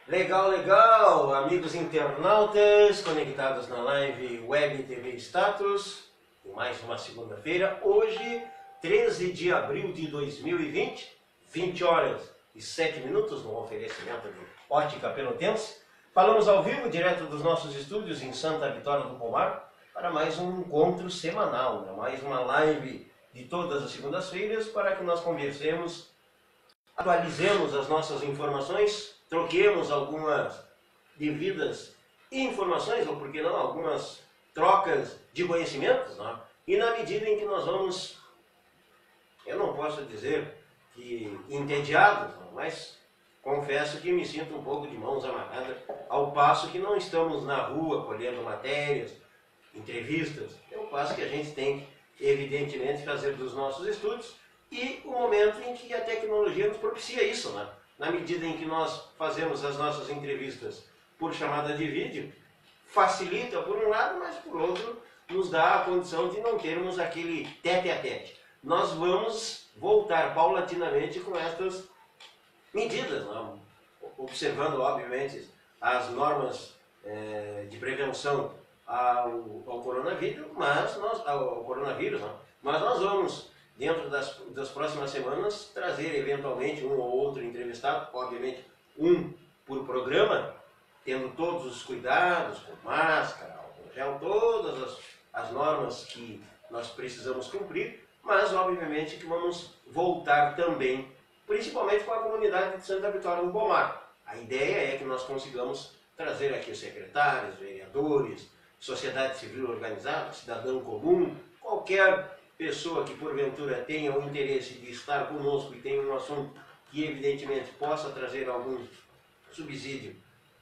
Legal, legal, amigos internautas conectados na live Web TV Status, em mais uma segunda-feira, hoje, 13 de abril de 2020, 20 horas e 7 minutos, no oferecimento de Ótica Pelotense. Falamos ao vivo, direto dos nossos estúdios em Santa Vitória do Palmar, para mais um encontro semanal, mais uma live de todas as segundas-feiras, para que nós conversemos, atualizemos as nossas informações, troquemos algumas devidas informações, ou por que não, algumas trocas de conhecimentos, não é? E na medida em que nós vamos, eu não posso dizer que entediados, não, mas confesso que me sinto um pouco de mãos amarradas, ao passo que não estamos na rua colhendo matérias, entrevistas, é o passo que a gente tem que, evidentemente, fazer dos nossos estudos, e o momento em que a tecnologia nos propicia isso, né? Na medida em que nós fazemos as nossas entrevistas por chamada de vídeo, facilita por um lado, mas por outro nos dá a condição de não termos aquele tete-a-tete. Nós vamos voltar paulatinamente com estas medidas, né? Observando, obviamente, as normas de prevenção ao coronavírus, mas nós vamos, dentro das próximas semanas, trazer eventualmente um ou outro entrevistado, obviamente um por programa, tendo todos os cuidados, com máscara, álcool gel, todas as normas que nós precisamos cumprir, mas obviamente que vamos voltar também, principalmente com a comunidade de Santa Vitória do Palmar. A ideia é que nós consigamos trazer aqui os secretários, vereadores, sociedade civil organizada, cidadão comum, qualquer pessoa que porventura tenha o interesse de estar conosco e tenha um assunto que evidentemente possa trazer algum subsídio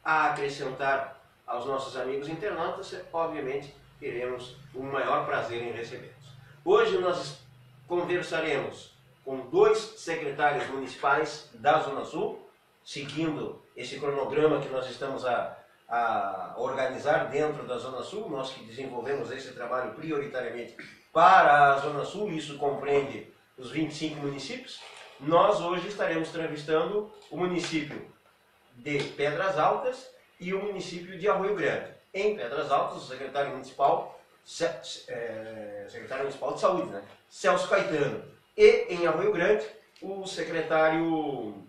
a acrescentar aos nossos amigos internautas, obviamente teremos o maior prazer em recebê-los. Hoje nós conversaremos com dois secretários municipais da Zona Sul, seguindo esse cronograma que nós estamos a organizar dentro da Zona Sul, nós que desenvolvemos esse trabalho prioritariamente para a Zona Sul, isso compreende os 25 municípios. Nós hoje estaremos entrevistando o município de Pedras Altas e o município de Arroio Grande. Em Pedras Altas, o secretário municipal de Saúde, né? Celso Caetano. E em Arroio Grande, o secretário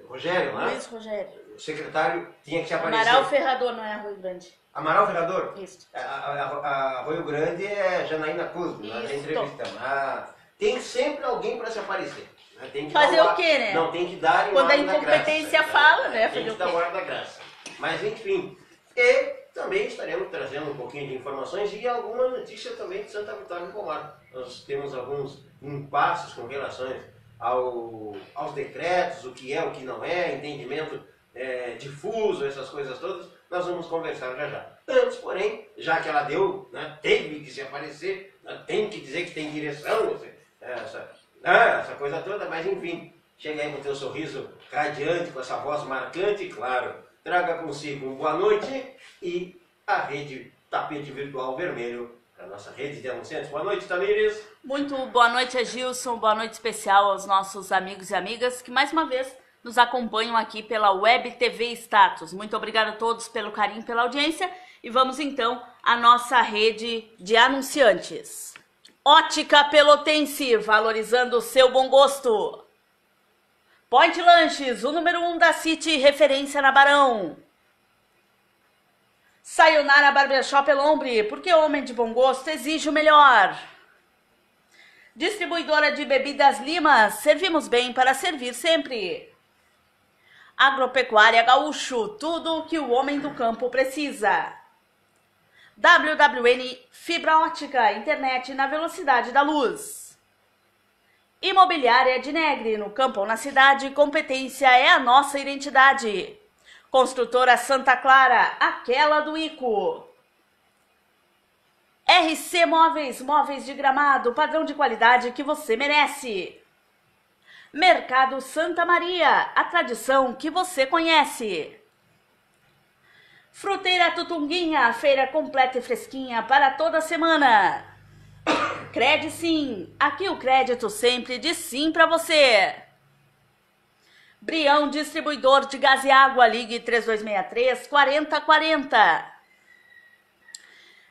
Rogério, né? Luiz Rogério. O secretário tinha que se aparecer. Amaral Ferrador, não é Arroio Grande. Amaral Ferrador? Isso. A Arroio Grande é Janaína Cusco, nós já entrevistamos. Tem sempre alguém para se aparecer. Né? Tem que fazer o quê, né? Não, tem que dar quando a da incompetência graça, fala, né? Tem que dar o ar da graça. Mas enfim. E também estaremos trazendo um pouquinho de informações e alguma notícia também de Santa Vitória do Palmar. Nós temos alguns impasses com relação aos decretos, o que é, o que não é, entendimento difuso, essas coisas todas, nós vamos conversar já já. Antes, porém, já que ela deu, né, teve que se aparecer, né, tem que dizer que tem direção, essa coisa toda, mas enfim, chega aí com o teu sorriso radiante, com essa voz marcante, claro, traga consigo um boa noite e a rede Tapete Virtual Vermelho, a nossa rede de anunciantes. Boa noite, Tamires. Muito boa noite, Gilson. Boa noite especial aos nossos amigos e amigas que mais uma vez nos acompanham aqui pela Web TV Status. Muito obrigada a todos pelo carinho, pela audiência. E vamos então à nossa rede de anunciantes. Ótica Pelotense, valorizando o seu bom gosto. Point Lanches, o número 1 da City, referência na Barão. Sayonara Barbershop Elombre, porque homem de bom gosto exige o melhor. Distribuidora de bebidas Lima, servimos bem para servir sempre. Agropecuária Gaúcho, tudo o que o homem do campo precisa. WWN Fibra Ótica, internet na velocidade da luz. Imobiliária de Negre, no campo ou na cidade, competência é a nossa identidade. Construtora Santa Clara, aquela do Ico. RC Móveis, móveis de Gramado, padrão de qualidade que você merece. Mercado Santa Maria, a tradição que você conhece. Fruteira Tutunguinha, feira completa e fresquinha para toda semana. Credisim, aqui o crédito sempre diz sim para você. Brião, distribuidor de gás e água, ligue 3263-4040.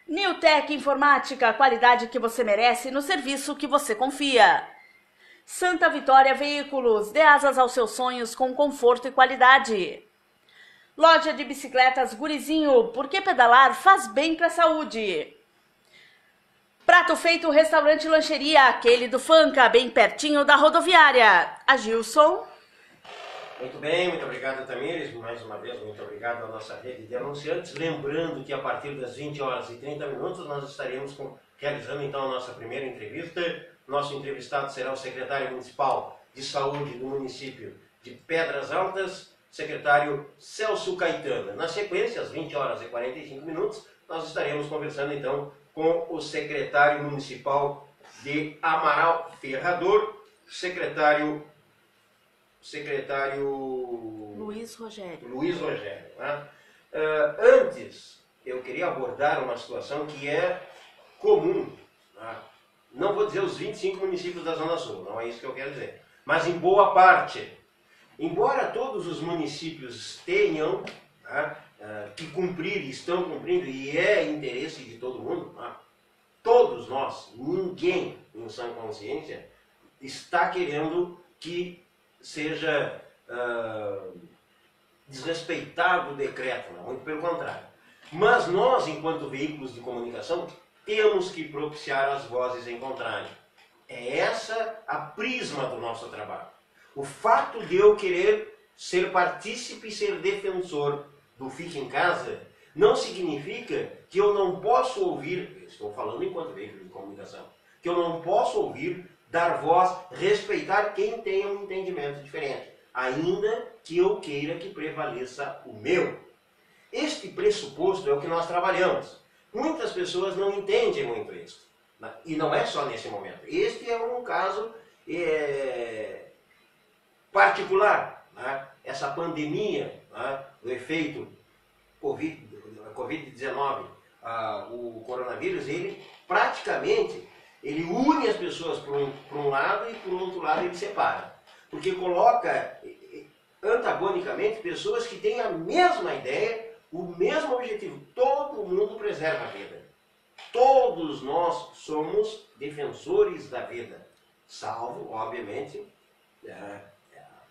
Newtec Informática, a qualidade que você merece no serviço que você confia. Santa Vitória Veículos, dê asas aos seus sonhos com conforto e qualidade. Loja de bicicletas Gurizinho, porque pedalar faz bem para a saúde. Prato Feito Restaurante e Lancheria, aquele do Fanca, bem pertinho da rodoviária. Agilson. Muito bem, muito obrigado, Tamires. Mais uma vez, muito obrigado à nossa rede de anunciantes. Lembrando que a partir das 20 horas e 30 minutos nós estaremos realizando então a nossa primeira entrevista. Nosso entrevistado será o secretário municipal de saúde do município de Pedras Altas, secretário Celso Caetano. Na sequência, às 20 horas e 45 minutos, nós estaremos conversando então com o secretário municipal de Amaral Ferrador, secretário Luiz Rogério. Né? Antes, eu queria abordar uma situação que é comum, né? Não vou dizer os 25 municípios da Zona Sul, não é isso que eu quero dizer, mas em boa parte. Embora todos os municípios tenham, né, que cumprir, estão cumprindo, e é interesse de todo mundo, né? Todos nós, ninguém em sã consciência está querendo que seja desrespeitado o decreto, não, muito pelo contrário. Mas nós, enquanto veículos de comunicação, temos que propiciar as vozes em contrário. É essa a prisma do nosso trabalho. O fato de eu querer ser partícipe e ser defensor do Fique em Casa não significa que eu não posso ouvir, estou falando enquanto veículo de comunicação, que eu não posso ouvir, dar voz, respeitar quem tem um entendimento diferente, ainda que eu queira que prevaleça o meu. Este pressuposto é o que nós trabalhamos. Muitas pessoas não entendem muito isso. E não é só nesse momento. Este é um caso particular. Né? Essa pandemia, né? O efeito Covid-19, o coronavírus, ele praticamente une as pessoas para um lado e por outro lado ele separa. Porque coloca antagonicamente pessoas que têm a mesma ideia, o mesmo objetivo. Todo mundo preserva a vida. Todos nós somos defensores da vida. Salvo, obviamente,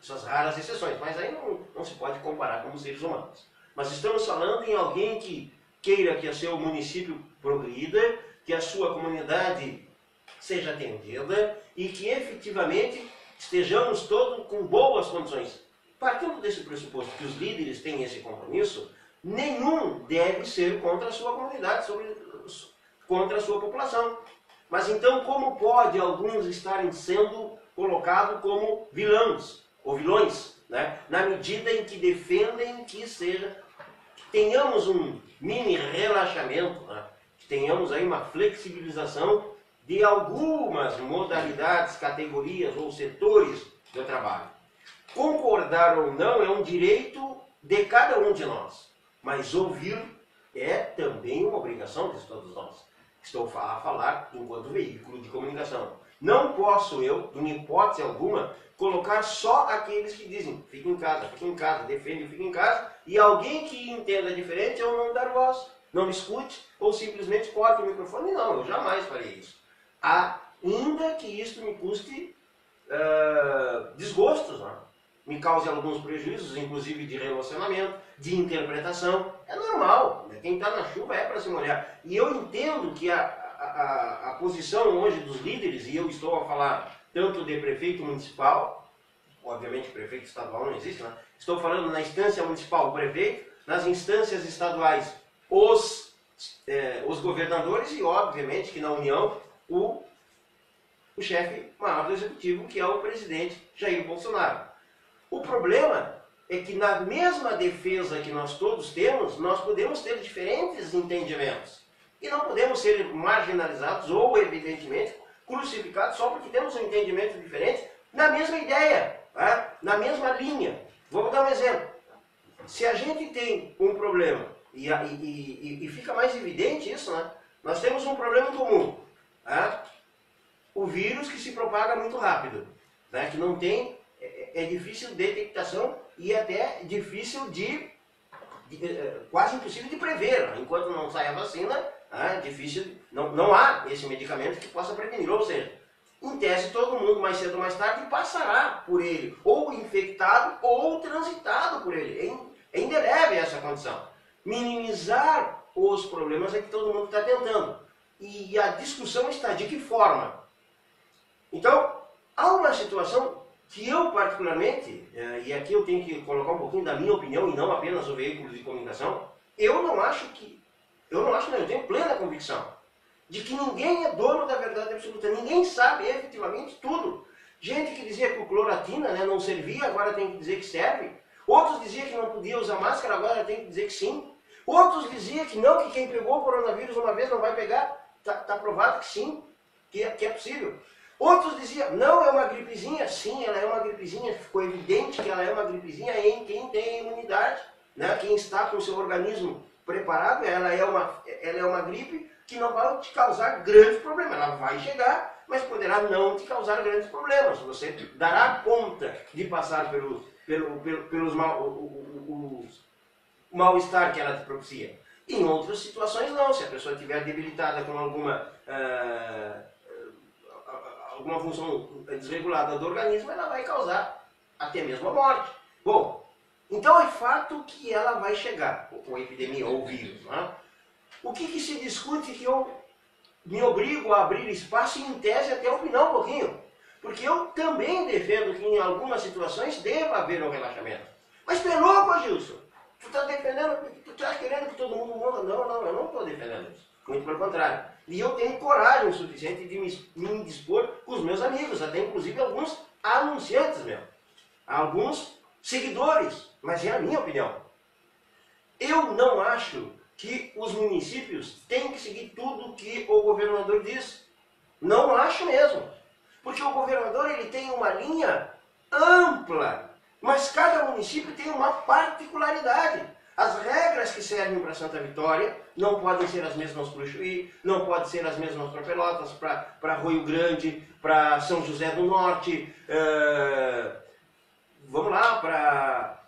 essas raras exceções. Mas aí não se pode comparar como seres humanos. Mas estamos falando em alguém que queira que o seu município progrida, que a sua comunidade seja atendida e que efetivamente estejamos todos com boas condições. Partindo desse pressuposto que os líderes têm esse compromisso, nenhum deve ser contra a sua comunidade, contra a sua população. Mas então como pode alguns estarem sendo colocados como vilões ou vilões, né? Na medida em que defendem que tenhamos um mini relaxamento, né? Que tenhamos aí uma flexibilização de algumas modalidades, categorias ou setores do trabalho. Concordar ou não é um direito de cada um de nós, mas ouvir é também uma obrigação de todos nós. Estou a falar enquanto veículo de comunicação. Não posso eu, em hipótese alguma, colocar só aqueles que dizem fique em casa, defende, fique em casa, e alguém que entenda diferente eu não dar voz, não me escute ou simplesmente corte o microfone. Não, eu jamais farei isso. Ainda que isto me custe desgostos, né? Me cause alguns prejuízos, inclusive de relacionamento, de interpretação. É normal, né? Quem está na chuva é para se molhar. E eu entendo que a posição hoje dos líderes, e eu estou a falar tanto de prefeito municipal, obviamente prefeito estadual não existe, né? Estou falando na instância municipal, o prefeito, nas instâncias estaduais, os governadores e, obviamente, que na União, o chefe maior do executivo, que é o presidente Jair Bolsonaro. O problema é que na mesma defesa que nós todos temos, nós podemos ter diferentes entendimentos. E não podemos ser marginalizados ou, evidentemente, crucificados só porque temos um entendimento diferente na mesma ideia, tá? Na mesma linha. Vou dar um exemplo. Se a gente tem um problema, e fica mais evidente isso, né? Nós temos um problema comum. Tá? O vírus que se propaga muito rápido, né? Que não tem é difícil de detectação e até difícil quase impossível de prever. Enquanto não sai a vacina, é difícil, não há esse medicamento que possa prevenir. Ou seja, em tese todo mundo mais cedo ou mais tarde passará por ele, ou infectado ou transitado por ele. É indelével essa condição. Minimizar os problemas é que todo mundo está tentando. E a discussão está de que forma? Então, há uma situação que eu particularmente, e aqui eu tenho que colocar um pouquinho da minha opinião e não apenas o veículo de comunicação, eu tenho plena convicção de que ninguém é dono da verdade absoluta, ninguém sabe efetivamente tudo. Gente que dizia que o cloratina, né, não servia, agora tem que dizer que serve. Outros diziam que não podia usar máscara, agora tem que dizer que sim. Outros diziam que não, que quem pegou o coronavírus uma vez não vai pegar. Está provado que sim, que é possível. Outros diziam, não, é uma gripezinha. Sim, ela é uma gripezinha. Ficou evidente que ela é uma gripezinha em quem tem imunidade. Né? Quem está com o seu organismo preparado, ela é uma gripe que não vai te causar grandes problemas. Ela vai chegar, mas poderá não te causar grandes problemas. Você dará conta de passar pelos mal-estar que ela te propicia. Em outras situações não, se a pessoa estiver debilitada com alguma função desregulada do organismo, ela vai causar até mesmo a morte. Bom, então é fato que ela vai chegar, ou a epidemia, ou o vírus. Né? O que se discute que eu me obrigo a abrir espaço e em tese até opinar um pouquinho. Porque eu também defendo que em algumas situações deva haver um relaxamento. Mas tu é louco, Gilson? Tu está defendendo, tu está querendo que todo mundo morra? Não, eu não estou defendendo isso. Muito pelo contrário. E eu tenho coragem o suficiente de me indispor com os meus amigos, até inclusive alguns anunciantes mesmo. Alguns seguidores, mas é a minha opinião. Eu não acho que os municípios têm que seguir tudo que o governador diz. Não acho mesmo. Porque o governador ele tem uma linha ampla, mas cada município tem uma particularidade. As regras que servem para Santa Vitória não podem ser as mesmas para o Chuí, não podem ser as mesmas para Pelotas, para Rio Grande, para São José do Norte, vamos lá, para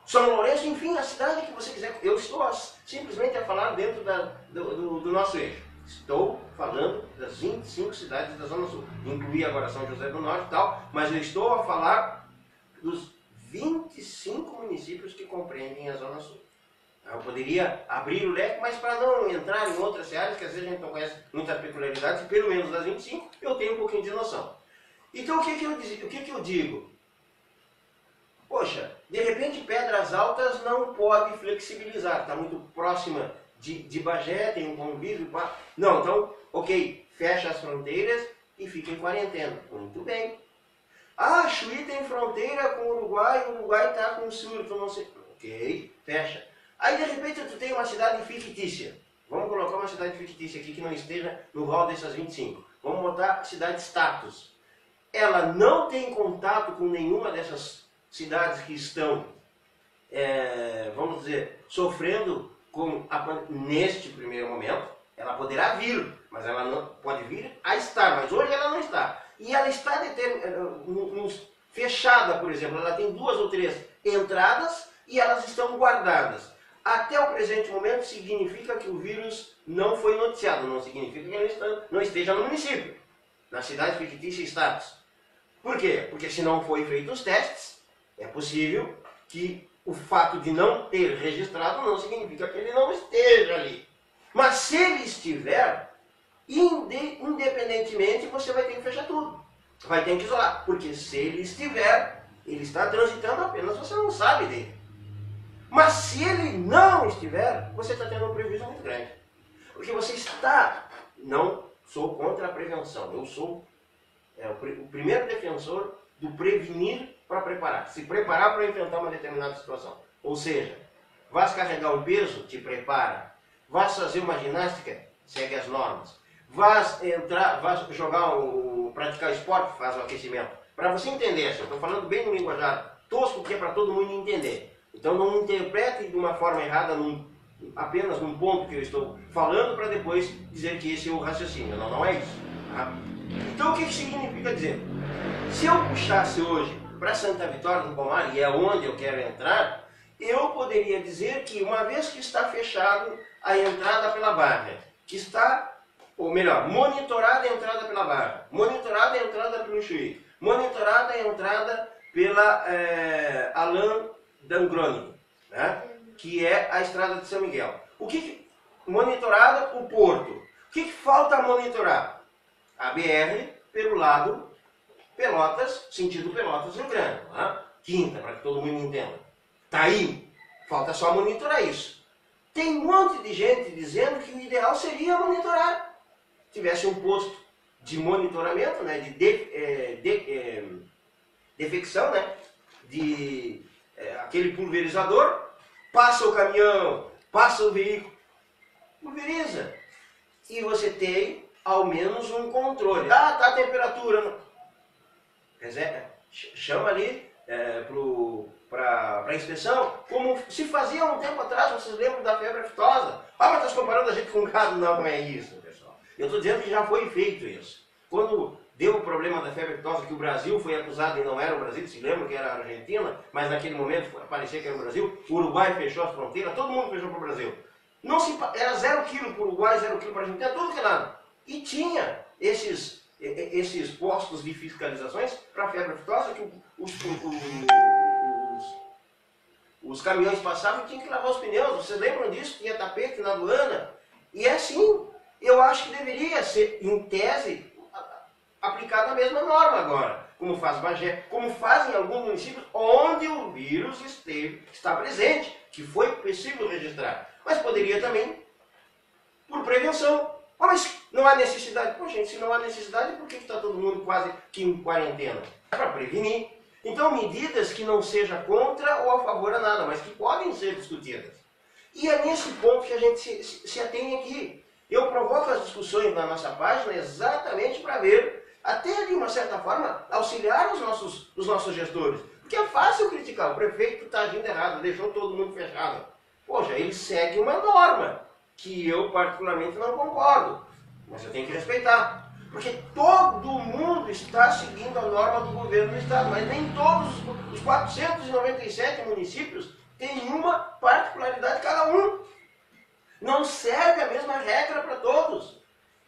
São Lourenço, enfim, a cidade que você quiser. Eu estou simplesmente a falar dentro do nosso eixo. Estou falando das 25 cidades da Zona Sul. Incluí agora São José do Norte e tal, mas eu estou a falar dos 25 municípios que compreendem a Zona Sul. Eu poderia abrir o leque, mas para não entrar em outras áreas, que às vezes a gente não conhece muitas peculiaridades, pelo menos das 25, eu tenho um pouquinho de noção. Então o que eu digo? Poxa, de repente Pedras Altas não pode flexibilizar, está muito próxima de Bagé, tem um convívio. Não, então, ok, fecha as fronteiras e fica em quarentena. Muito bem. Ah, Chuí tem fronteira com o Uruguai está com o surto, não sei. Ok, fecha. Aí de repente tu tem uma cidade fictícia. Vamos colocar uma cidade fictícia aqui que não esteja no rol dessas 25. Vamos botar cidade status. Ela não tem contato com nenhuma dessas cidades que estão, vamos dizer, sofrendo neste primeiro momento. Ela poderá vir, mas ela não pode vir a estar, mas hoje ela não está. E ela está fechada, por exemplo, ela tem 2 ou 3 entradas e elas estão guardadas. Até o presente momento significa que o vírus não foi noticiado, não significa que ele não esteja no município, na cidade fictícia status. Por quê? Porque se não foi feito os testes, é possível que o fato de não ter registrado não significa que ele não esteja ali. Mas se ele estiver, independentemente, você vai ter que fechar tudo. Vai ter que isolar. Porque se ele estiver, ele está transitando apenas, você não sabe dele. Mas se ele não estiver, você está tendo um prejuízo muito grande. Porque você está... Não sou contra a prevenção. Eu sou o primeiro defensor do prevenir para preparar. Se preparar para enfrentar uma determinada situação. Ou seja, vais carregar um peso, te prepara. Vais fazer uma ginástica, segue as normas. Vais praticar esporte, faz o aquecimento. Para você entender, eu estou falando bem no linguajar tosco, que é para todo mundo entender. Então não interprete de uma forma errada apenas num ponto que eu estou falando para depois dizer que esse é o raciocínio. Não é isso. Tá? Então o que significa dizer? Se eu puxasse hoje para Santa Vitória do Palmar, e é onde eu quero entrar, eu poderia dizer que, uma vez que está fechado a entrada pela Barra, que está, ou melhor, monitorada a entrada pela Barra, monitorada a entrada pelo Chuí, monitorada a entrada pela Alain Dangrone, né? Que é a estrada de São Miguel. Monitorada o Porto. O que falta monitorar? A BR pelo lado Pelotas, sentido Pelotas, Rio Grande. Né? Quinta, para que todo mundo entenda. Tá aí. Falta só monitorar isso. Tem um monte de gente dizendo que o ideal seria monitorar. Tivesse um posto de monitoramento, né, de defecção, né, de aquele pulverizador, passa o caminhão, passa o veículo, pulveriza. E você tem ao menos um controle. Ah, tá a temperatura. Chama ali para inspeção, como se fazia um tempo atrás, vocês lembram da febre aftosa? Ah, mas estás comparando a gente com gado? Não, não é isso, pessoal. Eu estou dizendo que já foi feito isso. Quando deu o problema da febre aftosa, que o Brasil foi acusado e não era o Brasil, se lembra que era a Argentina, mas naquele momento parecia que era o Brasil, o Uruguai fechou as fronteiras, todo mundo fechou para o Brasil. Era 0 kg para o Uruguai, 0 kg para a Argentina, tudo que nada. E tinha esses postos de fiscalizações para a febre aftosa, que os caminhões passavam e tinham que lavar os pneus. Vocês lembram disso? Tinha tapete na aduana. E é assim. Eu acho que deveria ser, em tese, aplicada a mesma norma agora. Como faz Bagé, como fazem alguns municípios onde o vírus está presente, que foi possível registrar. Mas poderia também, por prevenção. Oh, mas não há necessidade. Pô, gente, se não há necessidade, por que está todo mundo quase que em quarentena? É para prevenir. Então, medidas que não sejam contra ou a favor a nada, mas que podem ser discutidas. E é nesse ponto que a gente se atém aqui. Eu provoco as discussões na nossa página exatamente para ver, até de uma certa forma, auxiliar os nossos gestores. Porque é fácil criticar. O prefeito está agindo errado, deixou todo mundo fechado. Poxa, ele segue uma norma que eu particularmente não concordo. Mas eu tenho que respeitar. Porque todo mundo está seguindo a norma do governo do estado, mas nem todos os 497 municípios têm uma particularidade cada um. Não serve a mesma regra para todos.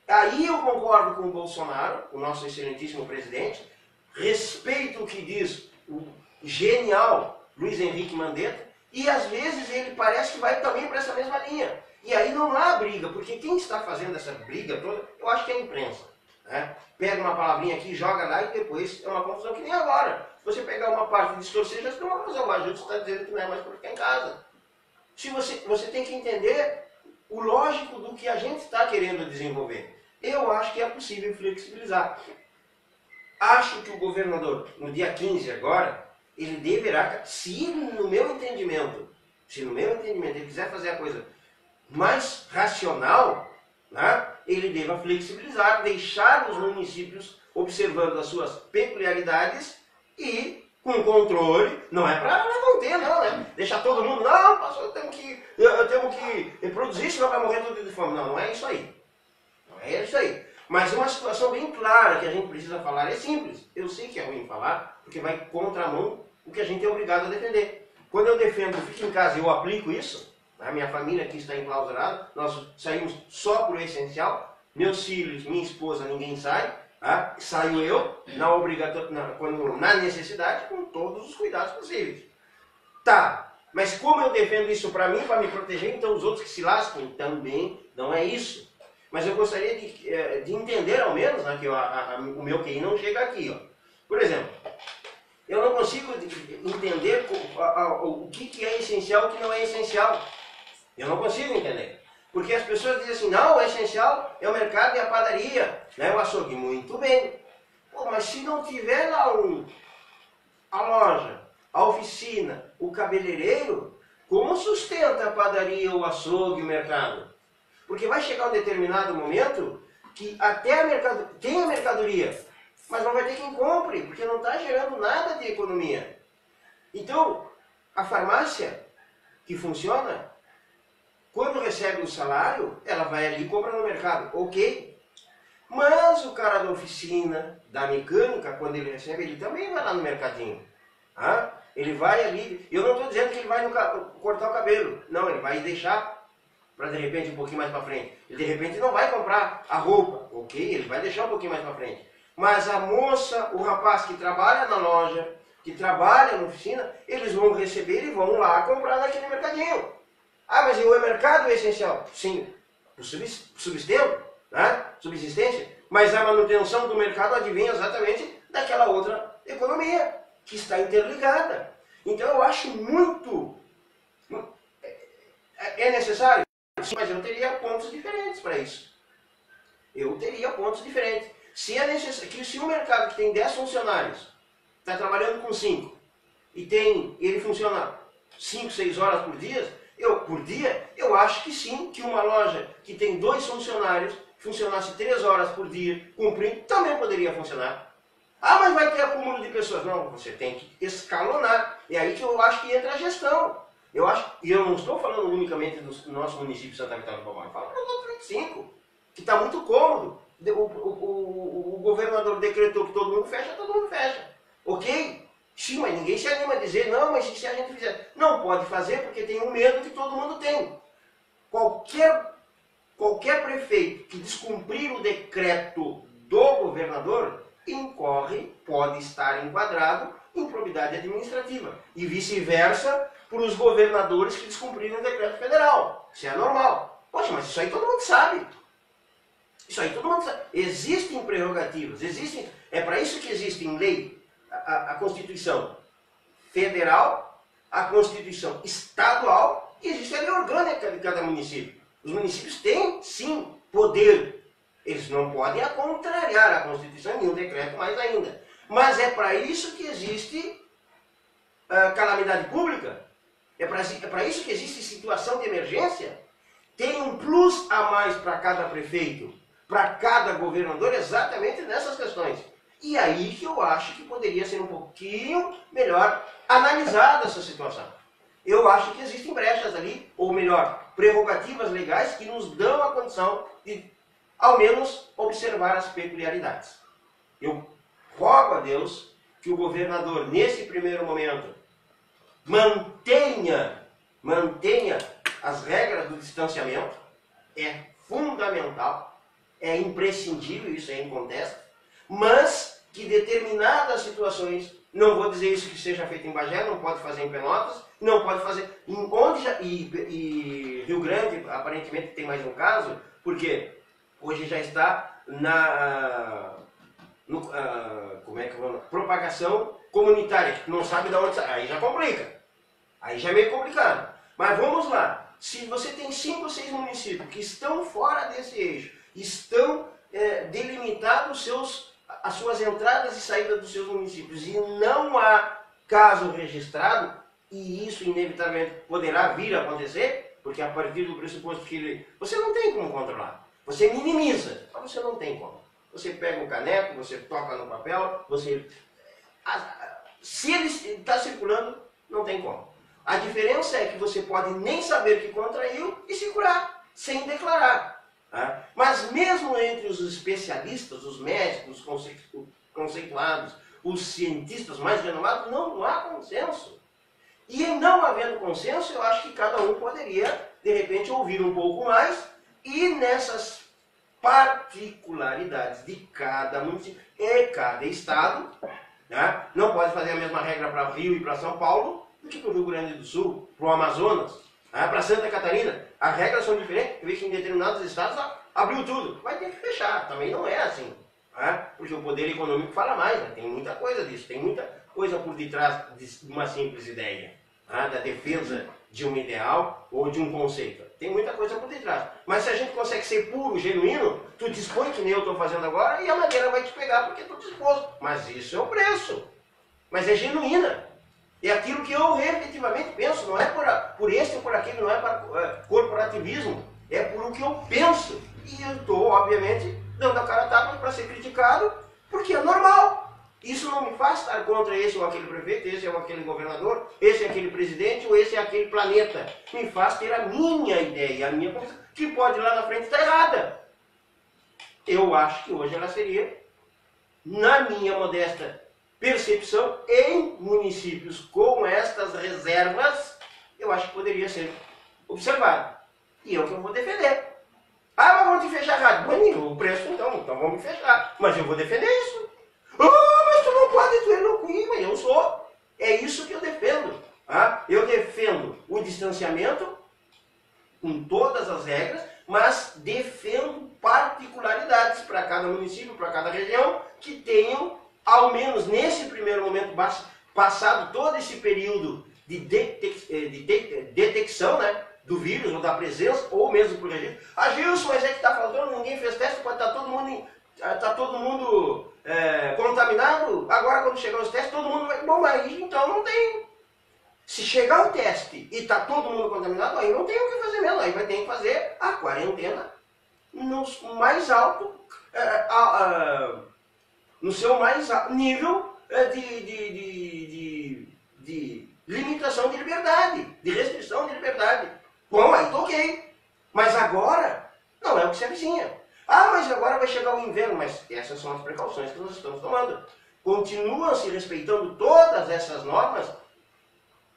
Aí eu concordo com o Bolsonaro, o nosso excelentíssimo presidente, respeito o que diz o genial Luiz Henrique Mandetta, e às vezes ele parece que vai também para essa mesma linha. E aí não há briga, porque quem está fazendo essa briga toda, eu acho que é a imprensa. Né? Pega uma palavrinha aqui, joga lá e depois é uma confusão que nem agora. Se você pegar uma parte e distorcer, já está uma confusão. A gente está dizendo que não é mais para ficar em casa. Se você tem que entender o lógico do que a gente está querendo desenvolver. Eu acho que é possível flexibilizar. Acho que o governador, no dia 15 agora, ele deverá, se no meu entendimento, ele quiser fazer a coisa mais racional, né, ele deva flexibilizar, deixar os municípios observando as suas peculiaridades e com controle, não é para manter, não, né? Deixar todo mundo, não, pastor, temos que produzir, senão vai morrer tudo de fome. Não, não é isso aí. Não é isso aí. Mas uma situação bem clara que a gente precisa falar é simples. Eu sei que é ruim falar, porque vai contramão o que a gente é obrigado a defender. Quando eu defendo, fico em casa e eu aplico isso, a minha família aqui está enclausurada, nós saímos só por essencial, meus filhos, minha esposa, ninguém sai, tá? Saio eu, na necessidade, com todos os cuidados possíveis. Tá, mas como eu defendo isso para mim, para me proteger, então os outros que se lascam também, não é isso. Mas eu gostaria de entender ao menos, né, que o meu QI não chega aqui. Ó. Por exemplo, eu não consigo entender o que é essencial e o que não é essencial. Eu não consigo entender. Porque as pessoas dizem assim, não, o essencial é o mercado e a padaria, né, o açougue. Muito bem. Pô, mas se não tiver lá a loja, a oficina, o cabeleireiro, como sustenta a padaria, o açougue, o mercado? Porque vai chegar um determinado momento que até tem a mercadoria, mas não vai ter quem compre, porque não está gerando nada de economia. Então, a farmácia que funciona, quando recebe o salário, ela vai ali e compra no mercado. Ok. Mas o cara da oficina, da mecânica, quando ele recebe, ele também vai lá no mercadinho. Ah? Ele vai ali, eu não estou dizendo que ele vai cortar o cabelo, não, ele vai deixar para de repente um pouquinho mais para frente. Ele de repente não vai comprar a roupa, ok? Ele vai deixar um pouquinho mais para frente. Mas a moça, o rapaz que trabalha na loja, que trabalha na oficina, eles vão receber e vão lá comprar naquele mercadinho. Ah, mas o mercado é essencial? Sim, o subsistento, né? Subsistência. Mas a manutenção do mercado advém exatamente daquela outra economia, que está interligada. Então eu acho muito... É necessário? Sim, mas eu teria pontos diferentes para isso. Eu teria pontos diferentes. Se é necessário, se o mercado que tem 10 funcionários está trabalhando com 5 e ele funciona 5, 6 horas por dia, eu acho que sim, que uma loja que tem 2 funcionários funcionasse 3 horas por dia, cumprindo, também poderia funcionar. Ah, mas vai ter acúmulo de pessoas. Não, você tem que escalonar. É aí que eu acho que entra a gestão. E eu não estou falando unicamente do nosso município de Santa Catarina do Palmar, eu falo para os outros 25, que está muito cômodo. O governador decretou que todo mundo fecha. Ok? Sim, mas ninguém se anima a dizer, não, mas se a gente fizer... Não pode fazer porque tem um medo que todo mundo tem. Qualquer prefeito que descumprir o decreto do governador pode estar enquadrado em improbidade administrativa. E vice-versa para os governadores que descumprirem o decreto federal. Isso é normal. Poxa, mas isso aí todo mundo sabe. Isso aí todo mundo sabe. Existem prerrogativas, é para isso que existe em lei a Constituição Federal, a Constituição Estadual e existe a lei orgânica de cada município. Os municípios têm, sim, poder. Eles não podem contrariar a Constituição e um decreto mais ainda. Mas é para isso que existe calamidade pública. É para isso que existe situação de emergência. Tem um plus a mais para cada prefeito, para cada governador, exatamente nessas questões. E aí que eu acho que poderia ser um pouquinho melhor analisada essa situação. Eu acho que existem brechas ali, ou melhor, prerrogativas legais que nos dão a condição de, ao menos, observar as peculiaridades. Eu rogo a Deus que o governador, nesse primeiro momento, mantenha as regras do distanciamento. É fundamental, é imprescindível, isso é inconteste, mas que determinadas situações, não vou dizer isso que seja feito em Bagé, não pode fazer em Pelotas, não pode fazer e Rio Grande aparentemente tem mais um caso, porque hoje já está como é que vamos, propagação comunitária, que não sabe de onde sai, aí já complica, aí já é meio complicado. Mas vamos lá, se você tem 5 ou 6 municípios que estão fora desse eixo, estão delimitados as suas entradas e saídas dos seus municípios e não há caso registrado, e isso inevitavelmente poderá vir a acontecer, porque a partir do pressuposto que você não tem como controlar, você minimiza, mas você não tem como. Você pega um caneco, você toca no papel, se ele está circulando, não tem como. A diferença é que você pode nem saber que contraiu e circular, sem declarar. Tá? Mas mesmo entre os especialistas, os médicos, os conceituados, os cientistas mais renomados, não há consenso. E não havendo consenso, eu acho que cada um poderia, de repente, ouvir um pouco mais e nessas particularidades de cada município e cada estado, né? Não pode fazer a mesma regra para Rio e para São Paulo do que para o Rio Grande do Sul, para o Amazonas, né? Para Santa Catarina. As regras são diferentes, eu vejo que em determinados estados abriu tudo, vai ter que fechar, também não é assim, né? Porque o poder econômico fala mais, né? Tem muita coisa disso, tem muita coisa por detrás de uma simples ideia, né? Da defesa de um ideal ou de um conceito. Tem muita coisa por detrás. Mas se a gente consegue ser puro, genuíno, tu dispõe que nem eu estou fazendo agora e a madeira vai te pegar porque tu dispôs. Mas isso é o preço. Mas é genuína. É aquilo que eu efetivamente penso, não é por esse ou por aquele, não é para corporativismo. É por o que eu penso. E eu estou, obviamente, dando a cara a tapa para ser criticado, porque é normal. Isso não me faz estar contra esse ou aquele prefeito, esse ou aquele governador, esse é aquele presidente ou esse é aquele planeta. Me faz ter a minha ideia, a minha convicção, que pode lá na frente estar errada. Eu acho que hoje ela seria, na minha modesta percepção, em municípios com estas reservas, eu acho que poderia ser observado. E é o que eu vou defender. Ah, mas vão te fechar a rádio. Bom, o preço então vamos me fechar. Mas eu vou defender isso. Ah, mas tu não pode, tu é louquinho, mas eu sou. É isso que eu defendo. Ah, eu defendo o distanciamento com todas as regras, mas defendo particularidades para cada município, para cada região, que tenham, ao menos nesse primeiro momento, passado todo esse período de detecção, né, do vírus, ou da presença, ou mesmo por registro. Ah, Gilson, mas é que está faltando, ninguém fez teste, pode estar todo mundo contaminado, agora quando chegar os testes, todo mundo vai... Bom, mas então não tem... Se chegar o teste e está todo mundo contaminado, aí não tem o que fazer mesmo, aí vai ter que fazer a quarentena no mais alto, no seu mais alto nível de limitação de liberdade, de restrição de liberdade. Bom, aí toquei. Mas agora, não é o que se avizinha. Ah, mas agora vai chegar o inverno. Mas essas são as precauções que nós estamos tomando. Continuam se respeitando todas essas normas,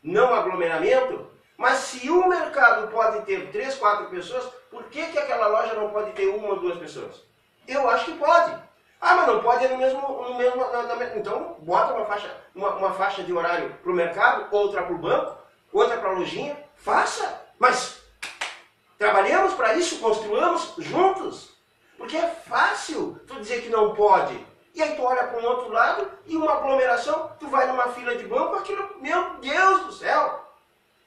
não aglomeramento, mas se o mercado pode ter 3, 4 pessoas, por que aquela loja não pode ter 1 ou 2 pessoas? Eu acho que pode. Ah, mas não pode no mesmo então bota uma faixa de horário para o mercado, outra para o banco, outra para a lojinha, faça. Mas trabalhamos para isso, construamos juntos. Porque é fácil tu dizer que não pode. E aí tu olha para um outro lado e uma aglomeração, tu vai numa fila de banco, aquilo, meu Deus do céu!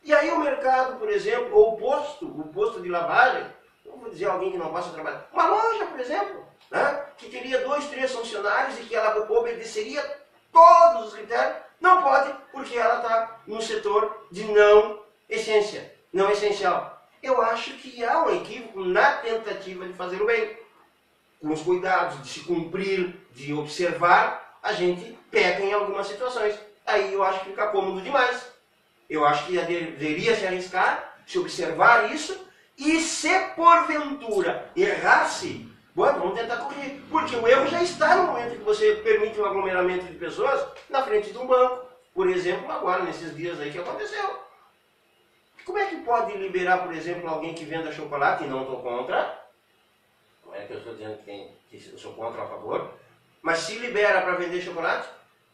E aí o mercado, por exemplo, ou o posto de lavagem, não vou dizer alguém que não possa trabalhar, uma loja, por exemplo, né, que teria 2, 3 funcionários e que ela obedeceria todos os critérios, não pode, porque ela está no setor de não essência, não essencial. Eu acho que há um equívoco na tentativa de fazer o bem. Com os cuidados de se cumprir, de observar, a gente peca em algumas situações. Aí eu acho que fica cômodo demais. Eu acho que deveria se arriscar, se observar isso, e se porventura errasse, bom, vamos tentar corrigir. Porque o erro já está no momento que você permite um aglomeramento de pessoas na frente de um banco. Por exemplo, agora, nesses dias aí que aconteceu. Como é que pode liberar, por exemplo, alguém que venda chocolate, e não estou contra? Não é que eu estou dizendo que eu sou contra ou a favor, mas se libera para vender chocolate,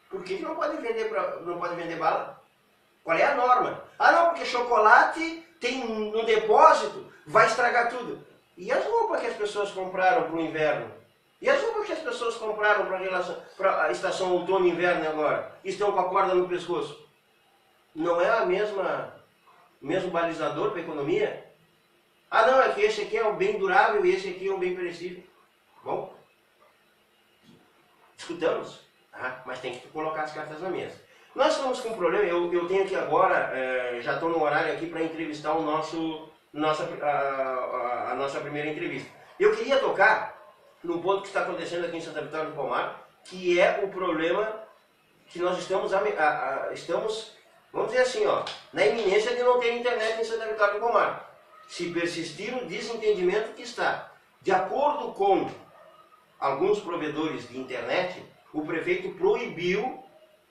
por que não pode vender bala? Qual é a norma? Ah não, porque chocolate tem no depósito, vai estragar tudo. E as roupas que as pessoas compraram para o inverno? E as roupas que as pessoas compraram para a estação outono e inverno agora? Estão com a corda no pescoço? Não é o mesmo balizador para a economia? Ah não, é que esse aqui é um bem durável e esse aqui é um bem perecível. Bom, discutamos, tá? Mas tem que colocar as cartas na mesa. Nós estamos com um problema, eu tenho aqui agora, já estou no horário aqui para entrevistar a nossa primeira entrevista. Eu queria tocar num ponto que está acontecendo aqui em Santa Vitória do Palmar, que é o problema que nós estamos, vamos dizer assim, ó, na iminência de não ter internet em Santa Vitória do Palmar. Se persistir o desentendimento que está. De acordo com alguns provedores de internet, o prefeito proibiu,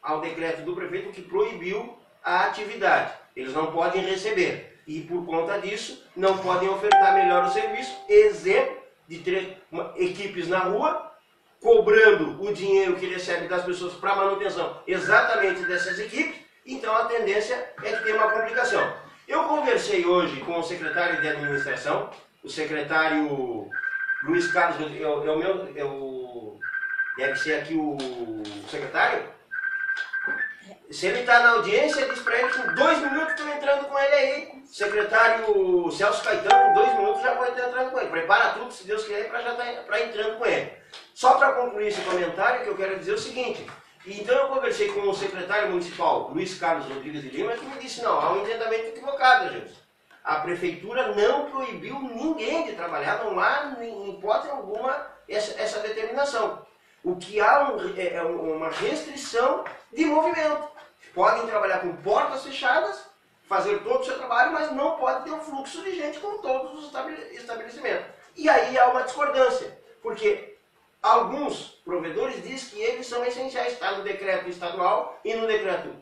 ao decreto do prefeito que proibiu a atividade. Eles não podem receber. E por conta disso, não podem ofertar melhor o serviço. Exemplo de ter equipes na rua, cobrando o dinheiro que recebe das pessoas para manutenção exatamente dessas equipes. Então a tendência é que tenha uma complicação. Eu conversei hoje com o secretário de administração, o secretário Luiz Carlos, deve ser aqui o secretário. Se ele está na audiência, diz para ele que em 2 minutos estou entrando com ele aí. Secretário Celso Caetano, em 2 minutos já vou estar entrando com ele. Prepara tudo, se Deus quiser, para já estar entrando com ele. Só para concluir esse comentário, que eu quero dizer o seguinte. Então eu conversei com o secretário municipal, Luiz Carlos Rodrigues de Lima, que me disse, não, há um entendimento equivocado, gente. A prefeitura não proibiu ninguém de trabalhar, não há, em hipótese alguma, essa determinação. O que há é uma restrição de movimento. Podem trabalhar com portas fechadas, fazer todo o seu trabalho, mas não pode ter um fluxo de gente com todos os estabelecimentos. E aí há uma discordância. Porque alguns provedores dizem que eles são essenciais. Está no decreto estadual e no decreto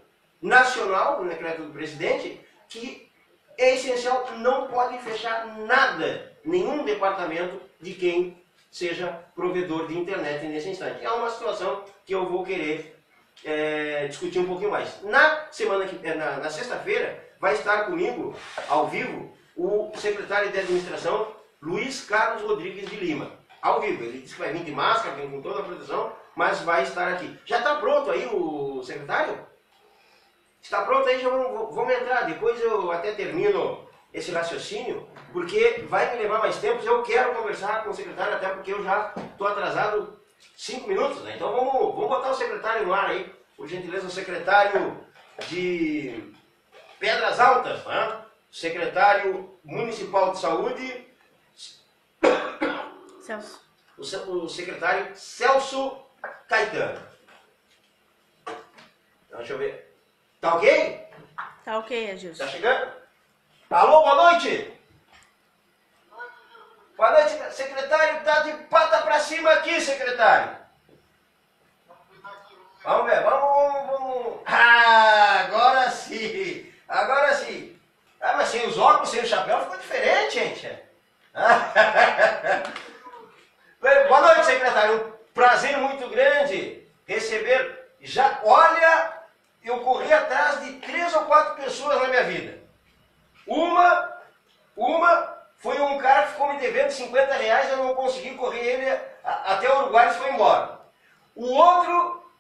nacional, no decreto do presidente, que é essencial, não pode fechar nada, nenhum departamento de quem seja provedor de internet nesse instante. É uma situação que eu vou querer discutir um pouquinho mais. Na sexta-feira vai estar comigo, ao vivo, o secretário de administração, Luiz Carlos Rodrigues de Lima. Ao vivo. Ele disse que vai vir de máscara, vem com toda a proteção, mas vai estar aqui. Já está pronto aí o secretário? Está pronto aí, já vamos entrar. Depois eu até termino esse raciocínio, porque vai me levar mais tempo. Eu quero conversar com o secretário, até porque eu já estou atrasado 5 minutos, né? Então vamos botar o secretário no ar aí. Por gentileza, o secretário de Pedras Altas, né? Secretário Municipal de Saúde, Celso. O secretário Celso Caetano. Então, deixa eu ver. Tá ok? Tá ok, Agilson. Tá chegando? Alô, boa noite! Boa noite, secretário. Tá de pata pra cima aqui, secretário. Vamos ver, vamos. Ah, agora sim! Agora sim! Ah, mas sem os óculos, sem o chapéu, ficou diferente, gente. Boa noite, secretário. Um prazer muito grande receber. Já, olha, eu corri atrás de 3 ou 4 pessoas na minha vida. Uma foi um cara que ficou me devendo R$50, eu não consegui correr ele até o Uruguai e foi embora. O outro...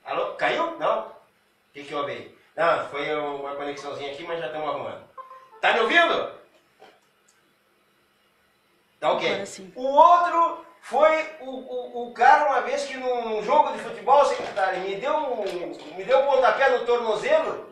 Alô, caiu? Não? O que houve aí? Não, foi uma conexãozinha aqui, mas já estamos arrumando. Tá me ouvindo? Tá ok. O outro foi o cara, uma vez que num jogo de futebol, secretário, me deu um pontapé no tornozelo